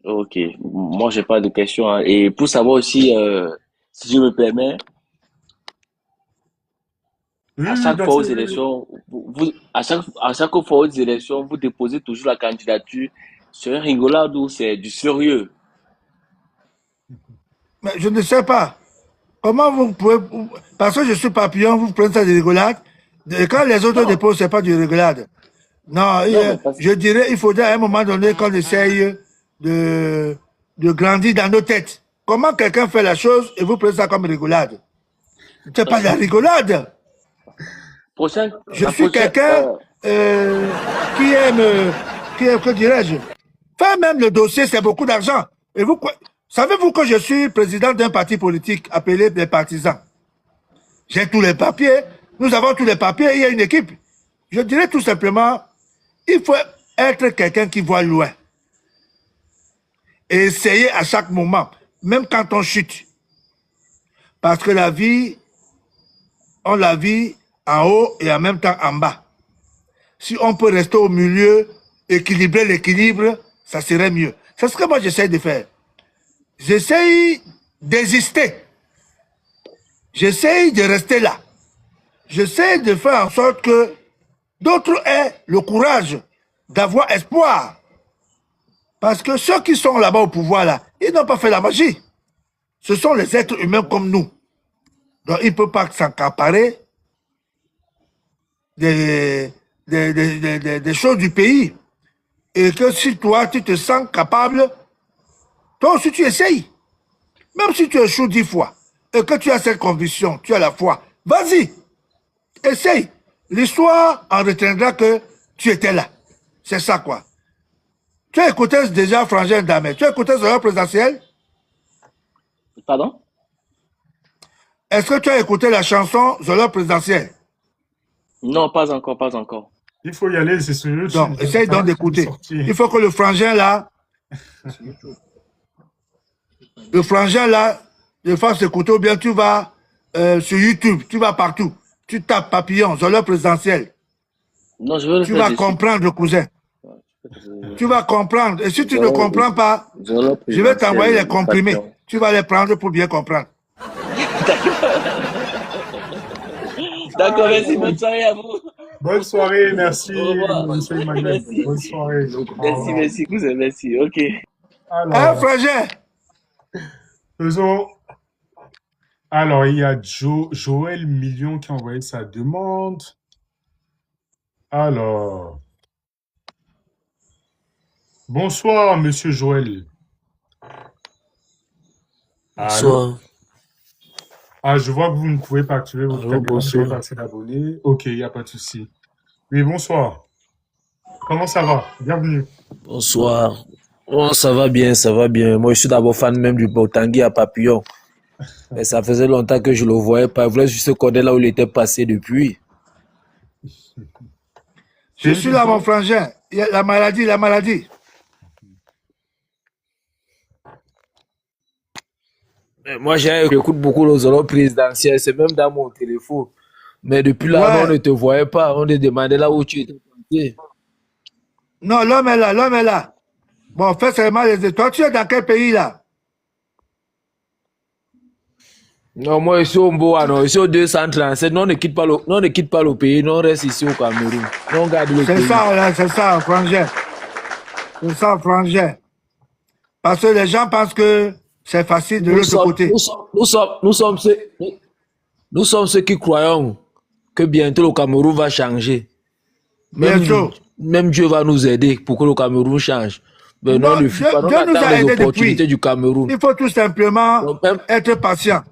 Ok, moi j'ai pas de questions, hein. Et pour savoir aussi, si je me permets, Oui, à oui, chaque bien fois aux sûr, oui, oui. élections, à chaque fois aux élections, vous déposez toujours la candidature sur un rigolade ou c'est du sérieux? Mais je ne sais pas. Comment vous pouvez. Parce que je suis papillon, vous prenez ça de rigolade. Et quand les autres Non, déposent, c'est pas du rigolade. Non, non, mais parce je dirais il faudrait à un moment donné qu'on essaye de, de grandir dans nos têtes. Comment quelqu'un fait la chose et vous prenez ça comme rigolade? C'est pas de la rigolade. Je la suis prochaine, quelqu'un euh, qui aime, que dirais-je, faire même le dossier, c'est beaucoup d'argent. Et vous, savez-vous que je suis président d'un parti politique appelé les partisans? J'ai tous les papiers, nous avons tous les papiers, il y a une équipe. Je dirais tout simplement, il faut être quelqu'un qui voit loin et essayer à chaque moment, même quand on chute. Parce que la vie, on la vit en haut et en même temps en bas. Si on peut rester au milieu, équilibrer l'équilibre, ça serait mieux. C'est ce que moi j'essaie de faire. J'essaie d'exister. J'essaie de rester là. J'essaie de faire en sorte que d'autres aient le courage d'avoir espoir. Parce que ceux qui sont là-bas au pouvoir, là, ils n'ont pas fait la magie. Ce sont les êtres humains comme nous. Donc, ils ne peuvent pas s'accaparer des choses du pays. Et que si toi, tu te sens capable, toi aussi, tu essayes. Même si tu échoues 10 fois et que tu as cette conviction, tu as la foi, vas-y, essaye. L'histoire en retiendra que tu étais là. C'est ça, quoi. Tu as écouté déjà Frangin Damé. Tu as écouté son présidentiel. pardon? Est-ce que tu as écouté la chanson Zolo présidentielle? Non, pas encore, pas encore. Il faut y aller, c'est sur YouTube. Donc, essaye Ça va donc de d'écouter. sortir. Il faut que le frangin là, le fasse écouter ou bien tu vas sur YouTube, tu vas partout. Tu tapes papillon, Zolo présidentielle. Non, je vais le Tu faire vas de suite. comprendre, cousin. Tu vas comprendre. Et si tu ne Zolo, comprends pas, zolo je vais t'envoyer les présidentiel, comprimés. papillon. Tu vas les prendre pour bien comprendre. D'accord, merci, bonne soirée à vous. Bonne soirée, merci, Au revoir. monsieur Emmanuel. Merci. Bonne soirée. Au Merci, revoir. merci, cousin, merci. Ok. Hein, Alors, frangin? faisons. Alors, il y a Joël Million qui a envoyé sa demande. Alors, bonsoir, monsieur Joël. Allô? Bonsoir. Ah, je vois que vous ne pouvez pas activer votre Allô, caméra, vous n'avez pas bonsoir. assez d'abonnés. Ok, il n'y a pas de souci. Oui, bonsoir. Comment ça va? Bienvenue. Bonsoir. Oh, ça va bien, ça va bien. Moi, je suis d'abord fan même du Tanguy à Papillon. Mais ça faisait longtemps que je le voyais pas. Je voulais juste connaître là où il était passé depuis. Je suis là, mon frangin. Il y a la maladie, la maladie. Mais moi, j'écoute beaucoup les zones présidentielles. C'est même dans mon téléphone. Mais depuis là, on ne Ouais. te voyait pas. On te demandait là où tu étais passé. Non, l'homme est là, l'homme est là. Bon, fais seulement les étoiles. Toi, tu es dans quel pays, là? Non, moi, je suis au Mboa, non. Je suis au 237. Non, on ne quitte pas le pays. Non, on reste ici au Cameroun. Non, on garde le C'est pays. ça, là, c'est ça, frangin. C'est ça, frangin. Parce que les gens pensent que c'est facile de l'autre côté. Nous sommes ceux qui croyons que bientôt le Cameroun va changer. Bientôt. Même Dieu va nous aider pour que le Cameroun change. Mais non, Non, ne fut pas. Non, Dieu on nous attend a les aidés opportunités depuis. du Cameroun. Il faut tout simplement Donc, même- être patient.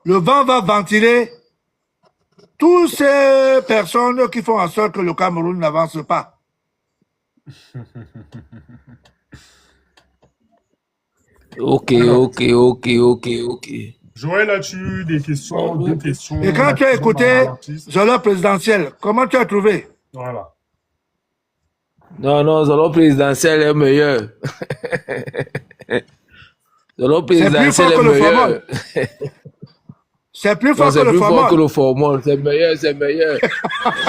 Le vent va ventiler toutes ces personnes qui font en sorte que le Cameroun n'avance pas. Ok, Alors, ok, ok, ok, ok. Joël, as-tu eu des questions, deux questions Et quand tu as maximum à écouté l'artiste? Zolo présidentiel, comment tu as trouvé? Voilà. Non, non, Zolo présidentiel est meilleur. Zolo C'est plus présidentiel fort est que le formol. meilleur. C'est plus Non, fort que c'est le plus fort que formol. le formol. C'est meilleur, c'est meilleur.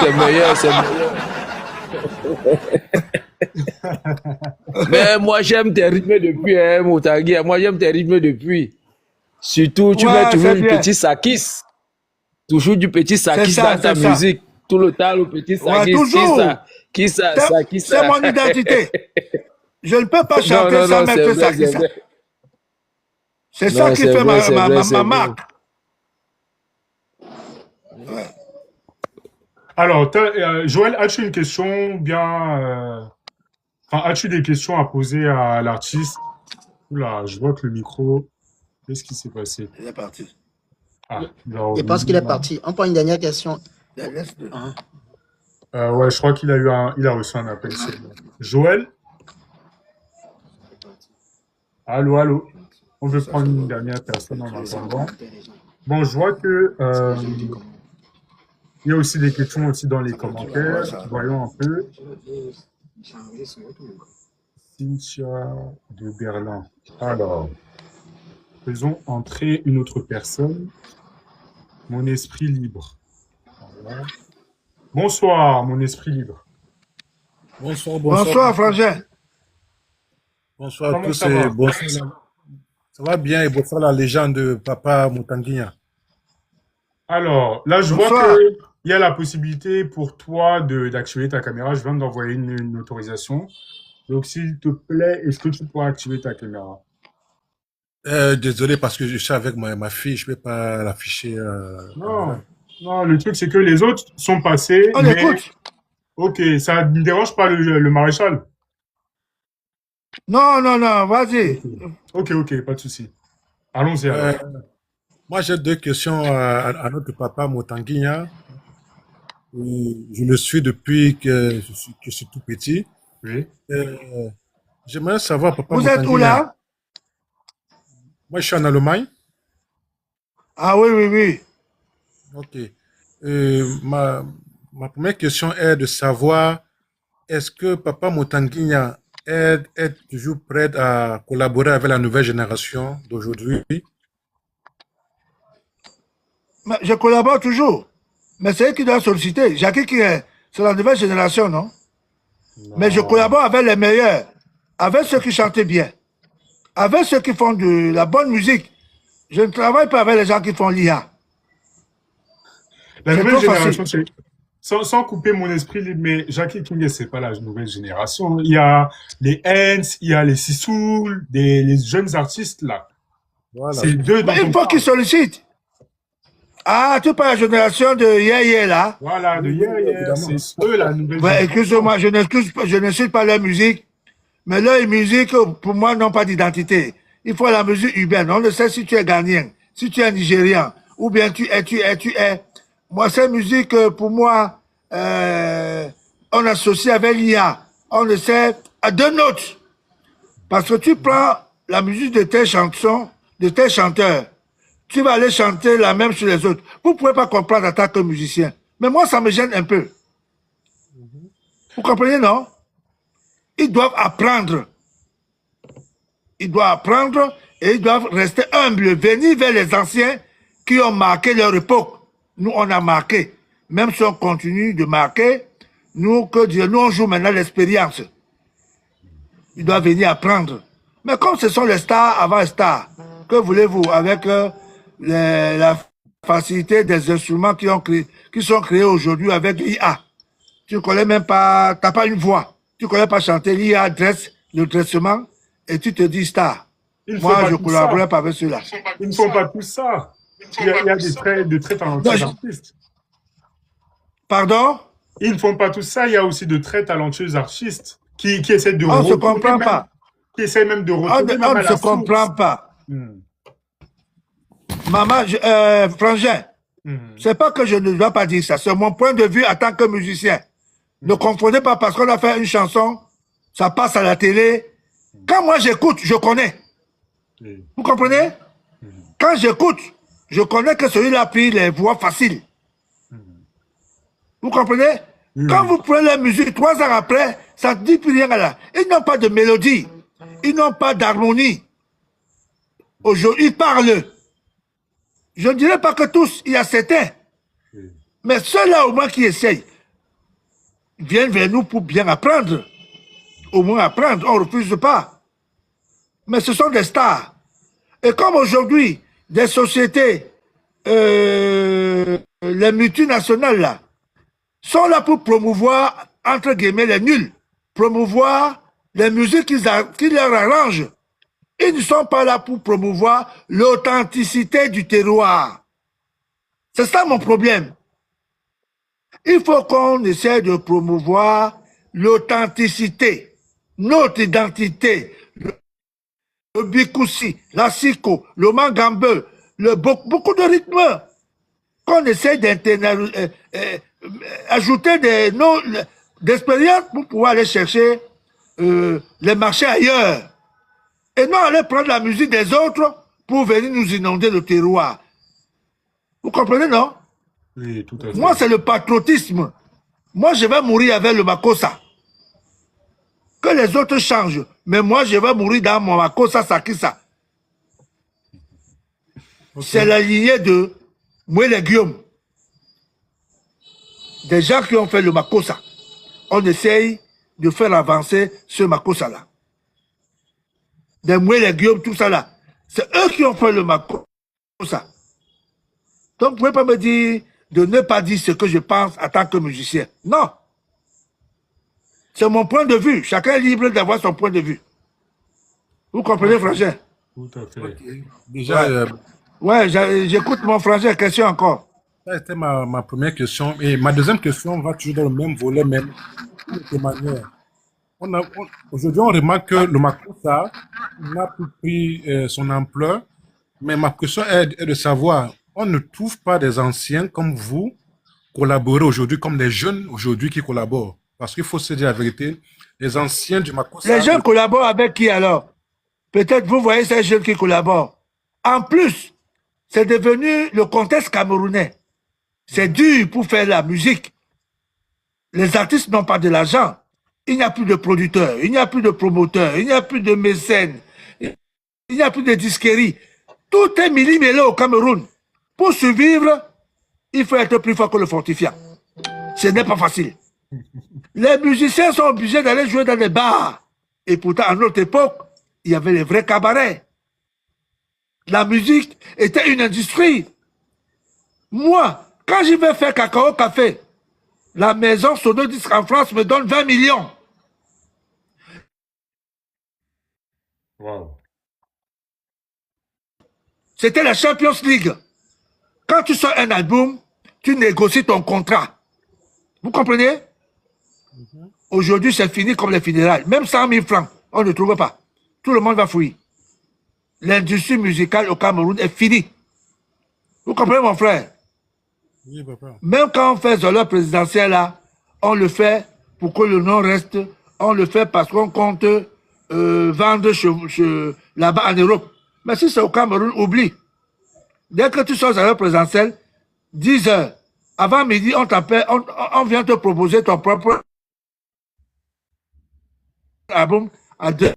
C'est meilleur, c'est meilleur. Mais moi, j'aime tes rythmes depuis, hein, Moutagui. Moi, j'aime tes rythmes depuis. Surtout, tu mets Ouais, toujours c'est du bien. petit sakis. Toujours du petit C'est sakis ça, dans ta c'est ça. musique. Tout le temps, le petit Ouais, sakis. Qui toujours. ça? Qui ça? Ça, qui C'est ça? mon identité. Je ne peux pas Non, chanter non, sans non, c'est mettre vrai, ça, c'est ça. vrai. C'est ça Non, qui c'est fait vrai, c'est vrai, ma c'est vrai. marque. Alors, Joël, as-tu une question bien... Enfin, as-tu des questions à poser à l'artiste? Oula, je vois que le micro... Qu'est-ce qui s'est passé? Il est parti. Ah, il est Je pense qu'il revenu, est là. parti. On prend une dernière question. Laisse-le. Ouais, je crois qu'il a eu il a reçu un appel. C'est bon. Joël? Allô, allô? On veut prendre une dernière personne en attendant. Bon, je vois que il y a aussi des questions aussi dans les commentaires. Voyons un peu. Cynthia de Berlin. Alors, faisons entrer une autre personne. Mon esprit libre. Voilà. Bonsoir, mon esprit libre. Bonsoir, bonsoir. Bonsoir, Frangin. Bonsoir à Comment tous ça et va? bonsoir. Ça va bien et bonsoir la légende de Papa Mutanguinha. Alors, là, je vois Bonsoir. qu'il y a la possibilité pour toi d'activer ta caméra. Je viens d'envoyer une autorisation. Donc, s'il te plaît, est-ce que tu pourras activer ta caméra? Désolé parce que je suis avec ma fille, je ne peux pas l'afficher. Non, non, le truc, c'est que les autres sont passés, On mais écoute. ok, ça ne dérange pas le maréchal. Non, non, non, vas-y. Ok, pas de souci. Allons-y alors. Moi, j'ai deux questions à notre papa Mutanguinha. Je le suis depuis que je suis tout petit. Oui. J'aimerais savoir, papa Vous êtes où Mutanguinha. là? Moi, je suis en Allemagne. Ah oui, oui, oui. Ok. Ma première question est de savoir, est-ce que Papa Mutanguinha est toujours prêt à collaborer avec la nouvelle génération d'aujourd'hui? Mais je collabore toujours. Mais c'est eux qui doivent solliciter. Jackie, c'est la nouvelle génération, non? Mais je collabore avec les meilleurs, avec ceux qui chantent bien, avec ceux qui font de la bonne musique. Je ne travaille pas avec les gens qui font l'IA. La C'est nouvelle trop génération, facile. sans couper mon esprit libre, mais Jackie King, c'est pas la nouvelle génération. Il y a les Hens, il y a les Sissoul, les jeunes artistes là. Voilà. C'est deux dont Mais on il faut parle. qu'ils sollicitent. Ah, tu parles de la génération de Yé là? Voilà, de hier, Évidemment. c'est eux la nouvelle Ouais, génération. excuse-moi, je ne cite pas leur musique, mais leur musique, pour moi, n'ont pas d'identité. Il faut la musique urbaine. On ne sait si tu es ghanéen, si tu es nigérian, ou bien tu es. Moi, cette musique, pour moi, on associe avec l'IA. On le sait à deux notes. Parce que tu prends la musique de tes chansons, de tes chanteurs, tu vas aller chanter la même sur les autres. Vous ne pouvez pas comprendre en tant que musicien. Mais moi, ça me gêne un peu. Vous comprenez, non? Ils doivent apprendre. Ils doivent apprendre et ils doivent rester humbles, venir vers les anciens qui ont marqué leur époque. Nous, on a marqué. Même si on continue de marquer, nous, on joue maintenant l'expérience. Ils doivent venir apprendre. Mais comme ce sont les stars avant les stars, que voulez-vous avec la facilité des instruments qui sont créés aujourd'hui avec l'IA? Tu ne connais même pas, tu n'as pas une voix. Tu ne connais pas chanter, l'IA dresse le dressement et tu te dis star. Ils ne font Moi, pas je tout ça. collaborerai pas avec ceux-là. Ils ne font pas tout ça. Il y a de très talentueux Non, artistes. Pardon? Ils ne font pas tout ça. Il y a aussi de très talentueux artistes qui essaient de On ne se retourner comprend même, pas. qui essaient même de On retourner même à ne la se comprend source. pas. Hmm. Maman, Frangin, c'est pas que je ne dois pas dire ça. C'est mon point de vue en tant que musicien. Ne confondez pas parce qu'on a fait une chanson ça passe à la télé. Quand moi j'écoute, je connais. Oui. Vous comprenez? Quand j'écoute, je connais que celui-là a pris les voix faciles. Vous comprenez? Quand vous prenez la musique, 3 ans après, ça ne dit plus rien là. Ils n'ont pas de mélodie. Ils n'ont pas d'harmonie. Aujourd'hui, ils parlent. Je ne dirais pas que tous, il y a certains. Mais ceux-là, au moins, qui essayent, viennent vers nous pour bien apprendre. Au moins apprendre, on ne refuse pas. Mais ce sont des stars. Et comme aujourd'hui, des sociétés, les multinationales, là, sont là pour promouvoir, entre guillemets, les nuls, promouvoir les musiques qui leur arrangent. Ils ne sont pas là pour promouvoir l'authenticité du terroir. C'est ça mon problème. Il faut qu'on essaie de promouvoir l'authenticité, notre identité, le bikoussi, la siko, le mangambe, beaucoup de rythmes. Qu'on essaie d'ajouter d'expériences pour pouvoir aller chercher les marchés ailleurs. Et non aller prendre la musique des autres pour venir nous inonder le terroir. Vous comprenez, non? Oui, tout à fait. Moi, c'est le patriotisme. Moi, je vais mourir avec le Makossa. Que les autres changent. Mais moi, je vais mourir dans mon Makossa Sakissa. Okay. C'est la lignée de Mouélé Guillaume. Des gens qui ont fait le Makossa. On essaye de faire avancer ce Makossa-là. Des Mouélé Guillaume, tout ça là. C'est eux qui ont fait le Makossa. Donc, vous ne pouvez pas me dire de ne pas dire ce que je pense en tant que musicien. Non. C'est mon point de vue. Chacun est libre d'avoir son point de vue. Vous comprenez, frangin? Tout à fait. Okay. Déjà, ouais, j'écoute mon frangin. Question encore. Ça, c'était ma première question. Et ma deuxième question va toujours dans le même volet, même de manière. Aujourd'hui, on remarque que le Makossa n'a plus pris son ampleur. Mais ma question est de savoir, on ne trouve pas des anciens comme vous collaborer aujourd'hui, comme des jeunes aujourd'hui qui collaborent. Parce qu'il faut se dire la vérité, les anciens du Makossa... Les jeunes collaborent avec qui alors? Peut-être vous voyez ces jeunes qui collaborent. En plus, c'est devenu le contexte camerounais. C'est dur pour faire la musique. Les artistes n'ont pas de l'argent. Il n'y a plus de producteurs, il n'y a plus de promoteurs, il n'y a plus de mécènes, il n'y a plus de disqueries. Tout est millimélé au Cameroun. Pour survivre, il faut être plus fort que le fortifiant. Ce n'est pas facile. Les musiciens sont obligés d'aller jouer dans des bars. Et pourtant, à notre époque, il y avait les vrais cabarets. La musique était une industrie. Moi, quand je vais faire Cacao Café, la maison Sonodisque en France me donne 20 millions. Wow. C'était la Champions League. Quand tu sors un album, tu négocies ton contrat. Vous comprenez? Aujourd'hui, c'est fini comme les funérailles. Même 100 000 francs, on ne trouve pas. Tout le monde va fouiller. L'industrie musicale au Cameroun est finie. Vous comprenez, mon frère? Oui, papa. Même quand on fait Zola présidentiel, là, on le fait pour que le nom reste. On le fait parce qu'on compte vendre là-bas en Europe. Mais si c'est au Cameroun, oublie. Dès que tu sors Zola présidentiel, 10 heures, avant midi, on t'appelle, on vient te proposer ton propre album à 2.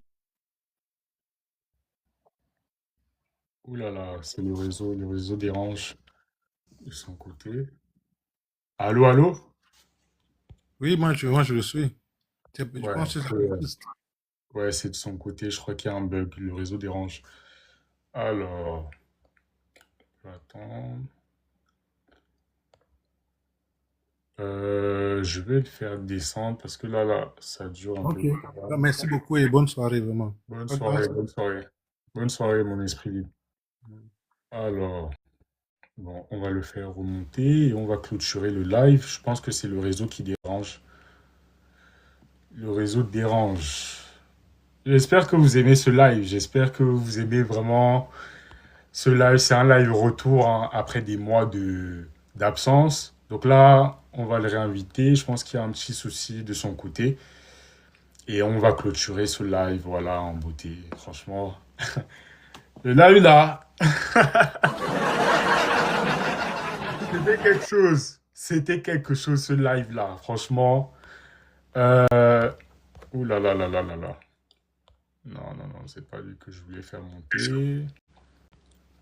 Ouh là là, c'est le réseau dérange de son côté. Allô, allô? Oui, moi je le suis. Je Ouais, pense que ouais, c'est de son côté, je crois qu'il y a un bug, le réseau dérange. Alors, attends. Je vais le faire descendre parce que là, ça dure un ok. peu. Ah, merci beaucoup et bonne soirée, vraiment. Bonne soirée, bonne soirée. Bonne soirée, mon esprit libre. Alors, bon, on va le faire remonter et on va clôturer le live. Je pense que c'est le réseau qui dérange. Le réseau dérange. J'espère que vous aimez ce live. J'espère que vous aimez vraiment ce live. C'est un live retour hein, après des mois d'absence. Donc là, on va le réinviter. Je pense qu'il y a un petit souci de son côté. Et on va clôturer ce live, voilà, en beauté. Franchement, le live là, c'était quelque chose. C'était quelque chose ce live là, franchement. Ouh là là là là là là. Non, non, non, c'est pas lui que je voulais faire monter.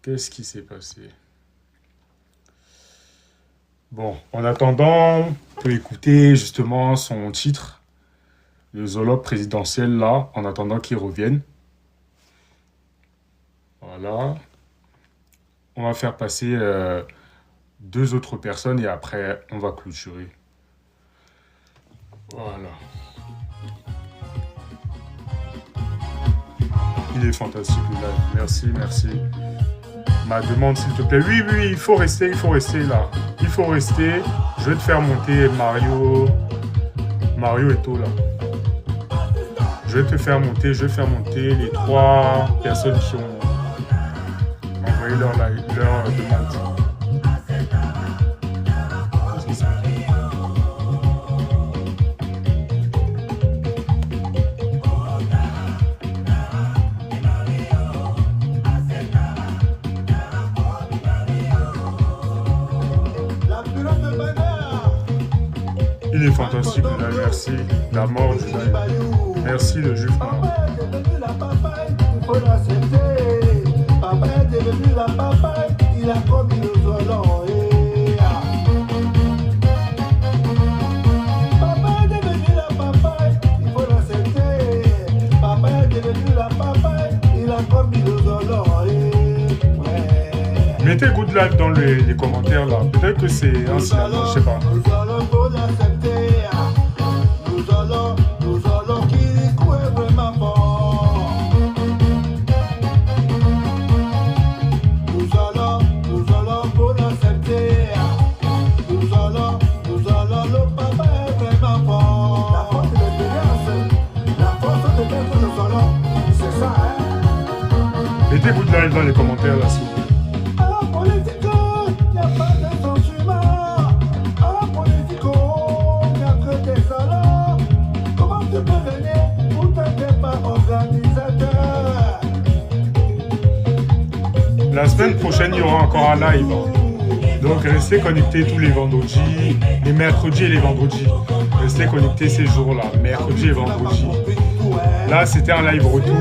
Qu'est-ce qui s'est passé? Bon, en attendant, on peut écouter justement son titre, le Zolo présidentiel là, en attendant qu'il revienne. Voilà. On va faire passer 2 autres personnes et après, on va clôturer. Voilà. Il est fantastique le live. Merci, merci. Ma demande s'il te plaît. Oui, oui, il faut rester là. Il faut rester. Je vais te faire monter Mario Eto là. Je vais faire monter les 3 personnes qui ont envoyé leur demande. Qu'est-ce qui se passe? Il est fantastique là, merci. La mort du live. Merci le juif noir. Il faut l'accepter. Papa est devenu la papaye, il a commis le violon. Papa est devenu la papaye, il faut l'accepter. Papa est devenu la papaye, il a commis le violon. Mettez good live dans les commentaires là. Peut-être que c'est un signal, je sais pas. Nous allons pour l'accepter. Nous allons qu'il est vraiment fort. Nous allons pour l'accepter. Nous allons, le papa est vraiment fort. La force de l'espérance, la force de mettre le salon, c'est ça, hein. Mettez good live dans les commentaires là, s'il vous plaît. La semaine prochaine, il y aura encore un live. Donc, restez connectés tous les vendredis, les mercredis et les vendredis. Restez connectés ces jours-là, mercredi et vendredi. Là, c'était un live retour.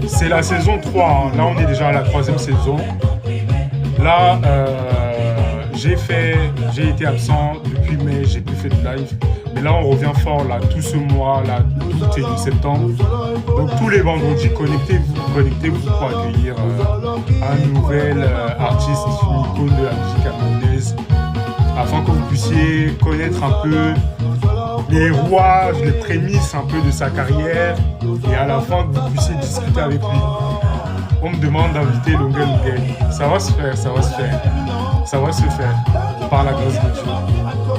C'est la saison 3. Hein. Là, on est déjà à la 3e saison. Là, j'ai été absent depuis mai, j'ai plus fait de live. Mais là, on revient fort, là, tout ce mois, là, d'août et de septembre. Donc, tous les vendredis, connectez-vous pour accueillir un nouvel artiste, une icône de la musique camerounaise, afin que vous puissiez connaître un peu les rouages, les prémices un peu de sa carrière, et à la fin, que vous puissiez discuter avec lui. On me demande d'inviter Longue Longue. Ça va se faire, ça va se faire. Ça va se faire, par la grâce de Dieu.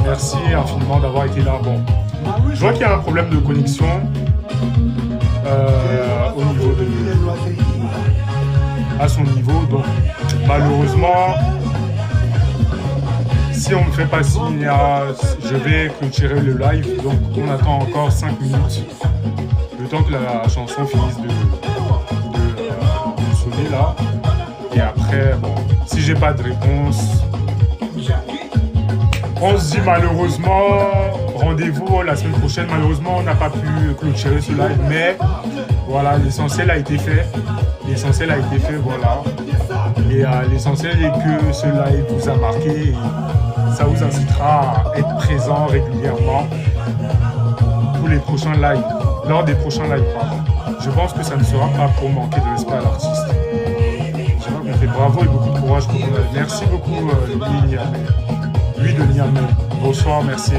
Merci infiniment d'avoir été là. Bon, je vois qu'il y a un problème de connexion au niveau de... à son niveau. Donc, malheureusement, si on ne me fait pas signe, je vais clôturer le live. Donc, on attend encore 5 minutes. Le temps que la chanson finisse de sonner là. Et après, bon, si j'ai pas de réponse, on se dit malheureusement, rendez-vous la semaine prochaine. Malheureusement, on n'a pas pu clôturer ce live, mais voilà, l'essentiel a été fait. L'essentiel a été fait, voilà. Et l'essentiel est que ce live vous a marqué et ça vous incitera à être présent régulièrement pour les prochains lives, lors des prochains lives, pardon. Je pense que ça ne sera pas pour manquer de respect à l'artiste. Bravo et beaucoup de courage pour ton live. Merci beaucoup, lui de Niamey. Bonsoir, merci.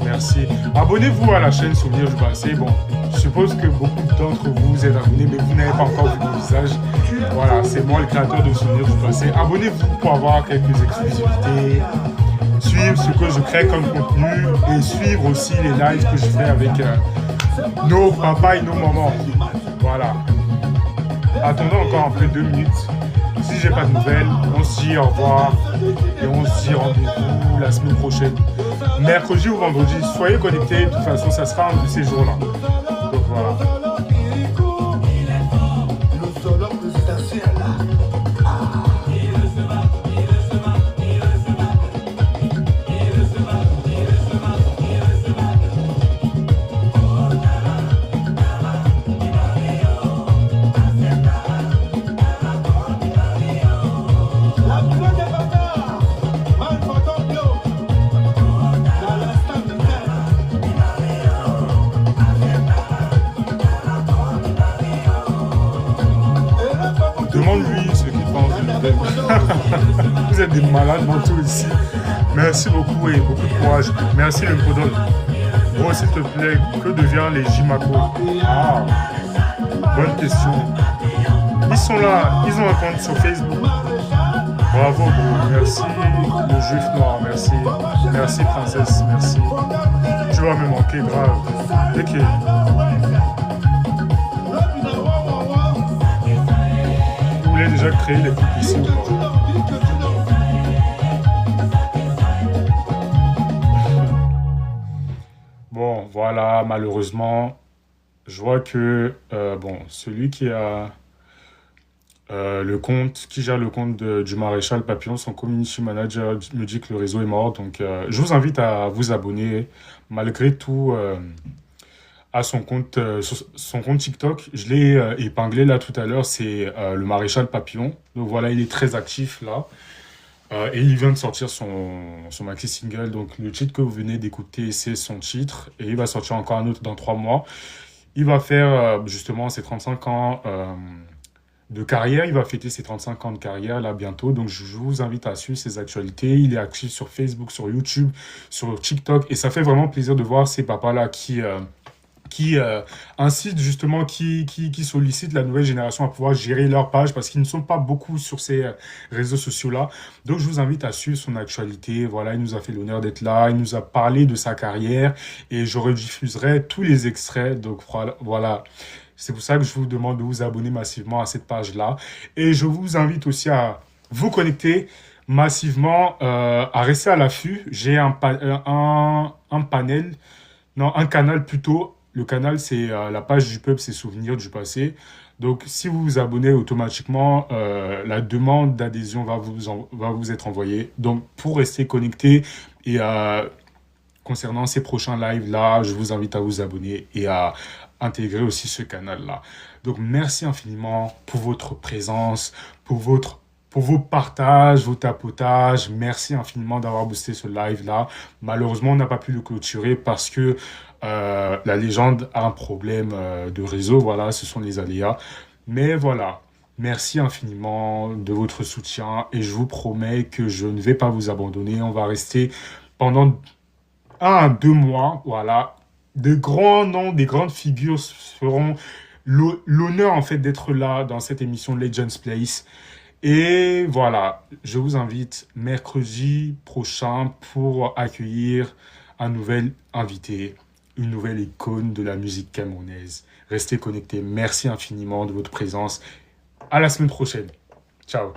Merci. Abonnez-vous à la chaîne Souvenir du passé. Bon, je suppose que beaucoup d'entre vous êtes abonnés, mais vous n'avez pas encore vu mon visage. Voilà, c'est moi le créateur de Souvenir du passé. Abonnez-vous pour avoir quelques exclusivités, suivre ce que je crée comme contenu et suivre aussi les lives que je fais avec nos papas et nos mamans. Voilà. Attendons encore un peu 2 minutes. Si j'ai pas de nouvelles, on se dit au revoir et on se dit rendez-vous la semaine prochaine. Mercredi ou vendredi, soyez connectés. De toute façon, ça sera un de ces jours-là. Donc Voilà. Le solo présidentiel. Demande-lui ce qu'il pense de nouvelles. Vous êtes des malades mentaux ici. Merci beaucoup et beaucoup de courage. Merci le Podol. Bon, s'il te plaît, que devient les Jimako? Ah, bonne question. Ils sont là, ils ont un compte sur Facebook. Bravo, bro. Merci, le juif noir. Merci. Merci, princesse. Merci. Tu vas me manquer grave. Ok. Vous voulez déjà créer les couples ici ou pas? Bon, voilà, malheureusement, je vois que bon, celui qui a le compte, qui gère le compte du maréchal Papillon, son community manager me dit que le réseau est mort. Donc, je vous invite à vous abonner malgré tout à son compte TikTok. Je l'ai épinglé là tout à l'heure, c'est le maréchal Papillon. Donc voilà, il est très actif là. Et il vient de sortir son maxi single. Donc le titre que vous venez d'écouter, c'est son titre. Et il va sortir encore un autre dans 3 mois. Il va faire justement ses 35 ans de carrière. Il va fêter ses 35 ans de carrière là bientôt. Donc je vous invite à suivre ses actualités. Il est actif sur Facebook, sur YouTube, sur TikTok. Et ça fait vraiment plaisir de voir ces papas-là qui incitent justement, qui sollicitent la nouvelle génération à pouvoir gérer leur page parce qu'ils ne sont pas beaucoup sur ces réseaux sociaux-là. Donc, je vous invite à suivre son actualité. Voilà, il nous a fait l'honneur d'être là. Il nous a parlé de sa carrière et je rediffuserai tous les extraits. Donc, voilà. C'est pour ça que je vous demande de vous abonner massivement à cette page-là. Et je vous invite aussi à vous connecter massivement, à rester à l'affût. J'ai un canal plutôt. Le canal, c'est la page du peuple, c'est souvenirs du passé. Donc, si vous vous abonnez automatiquement, la demande d'adhésion va vous être envoyée. Donc, pour rester connecté et concernant ces prochains lives-là, je vous invite à vous abonner et à intégrer aussi ce canal-là. Donc, merci infiniment pour votre présence, pour vos partages, vos tapotages. Merci infiniment d'avoir boosté ce live-là. Malheureusement, on n'a pas pu le clôturer parce que la légende a un problème de réseau. Voilà, ce sont les aléas. Mais voilà, merci infiniment de votre soutien et je vous promets que je ne vais pas vous abandonner. On va rester pendant 1 à 2 mois. Voilà, de grands noms, des grandes figures feront l'honneur en fait d'être là dans cette émission Legends Place. Et voilà, je vous invite mercredi prochain pour accueillir un nouvel invité, une nouvelle icône de la musique camerounaise. Restez connectés. Merci infiniment de votre présence. À la semaine prochaine. Ciao.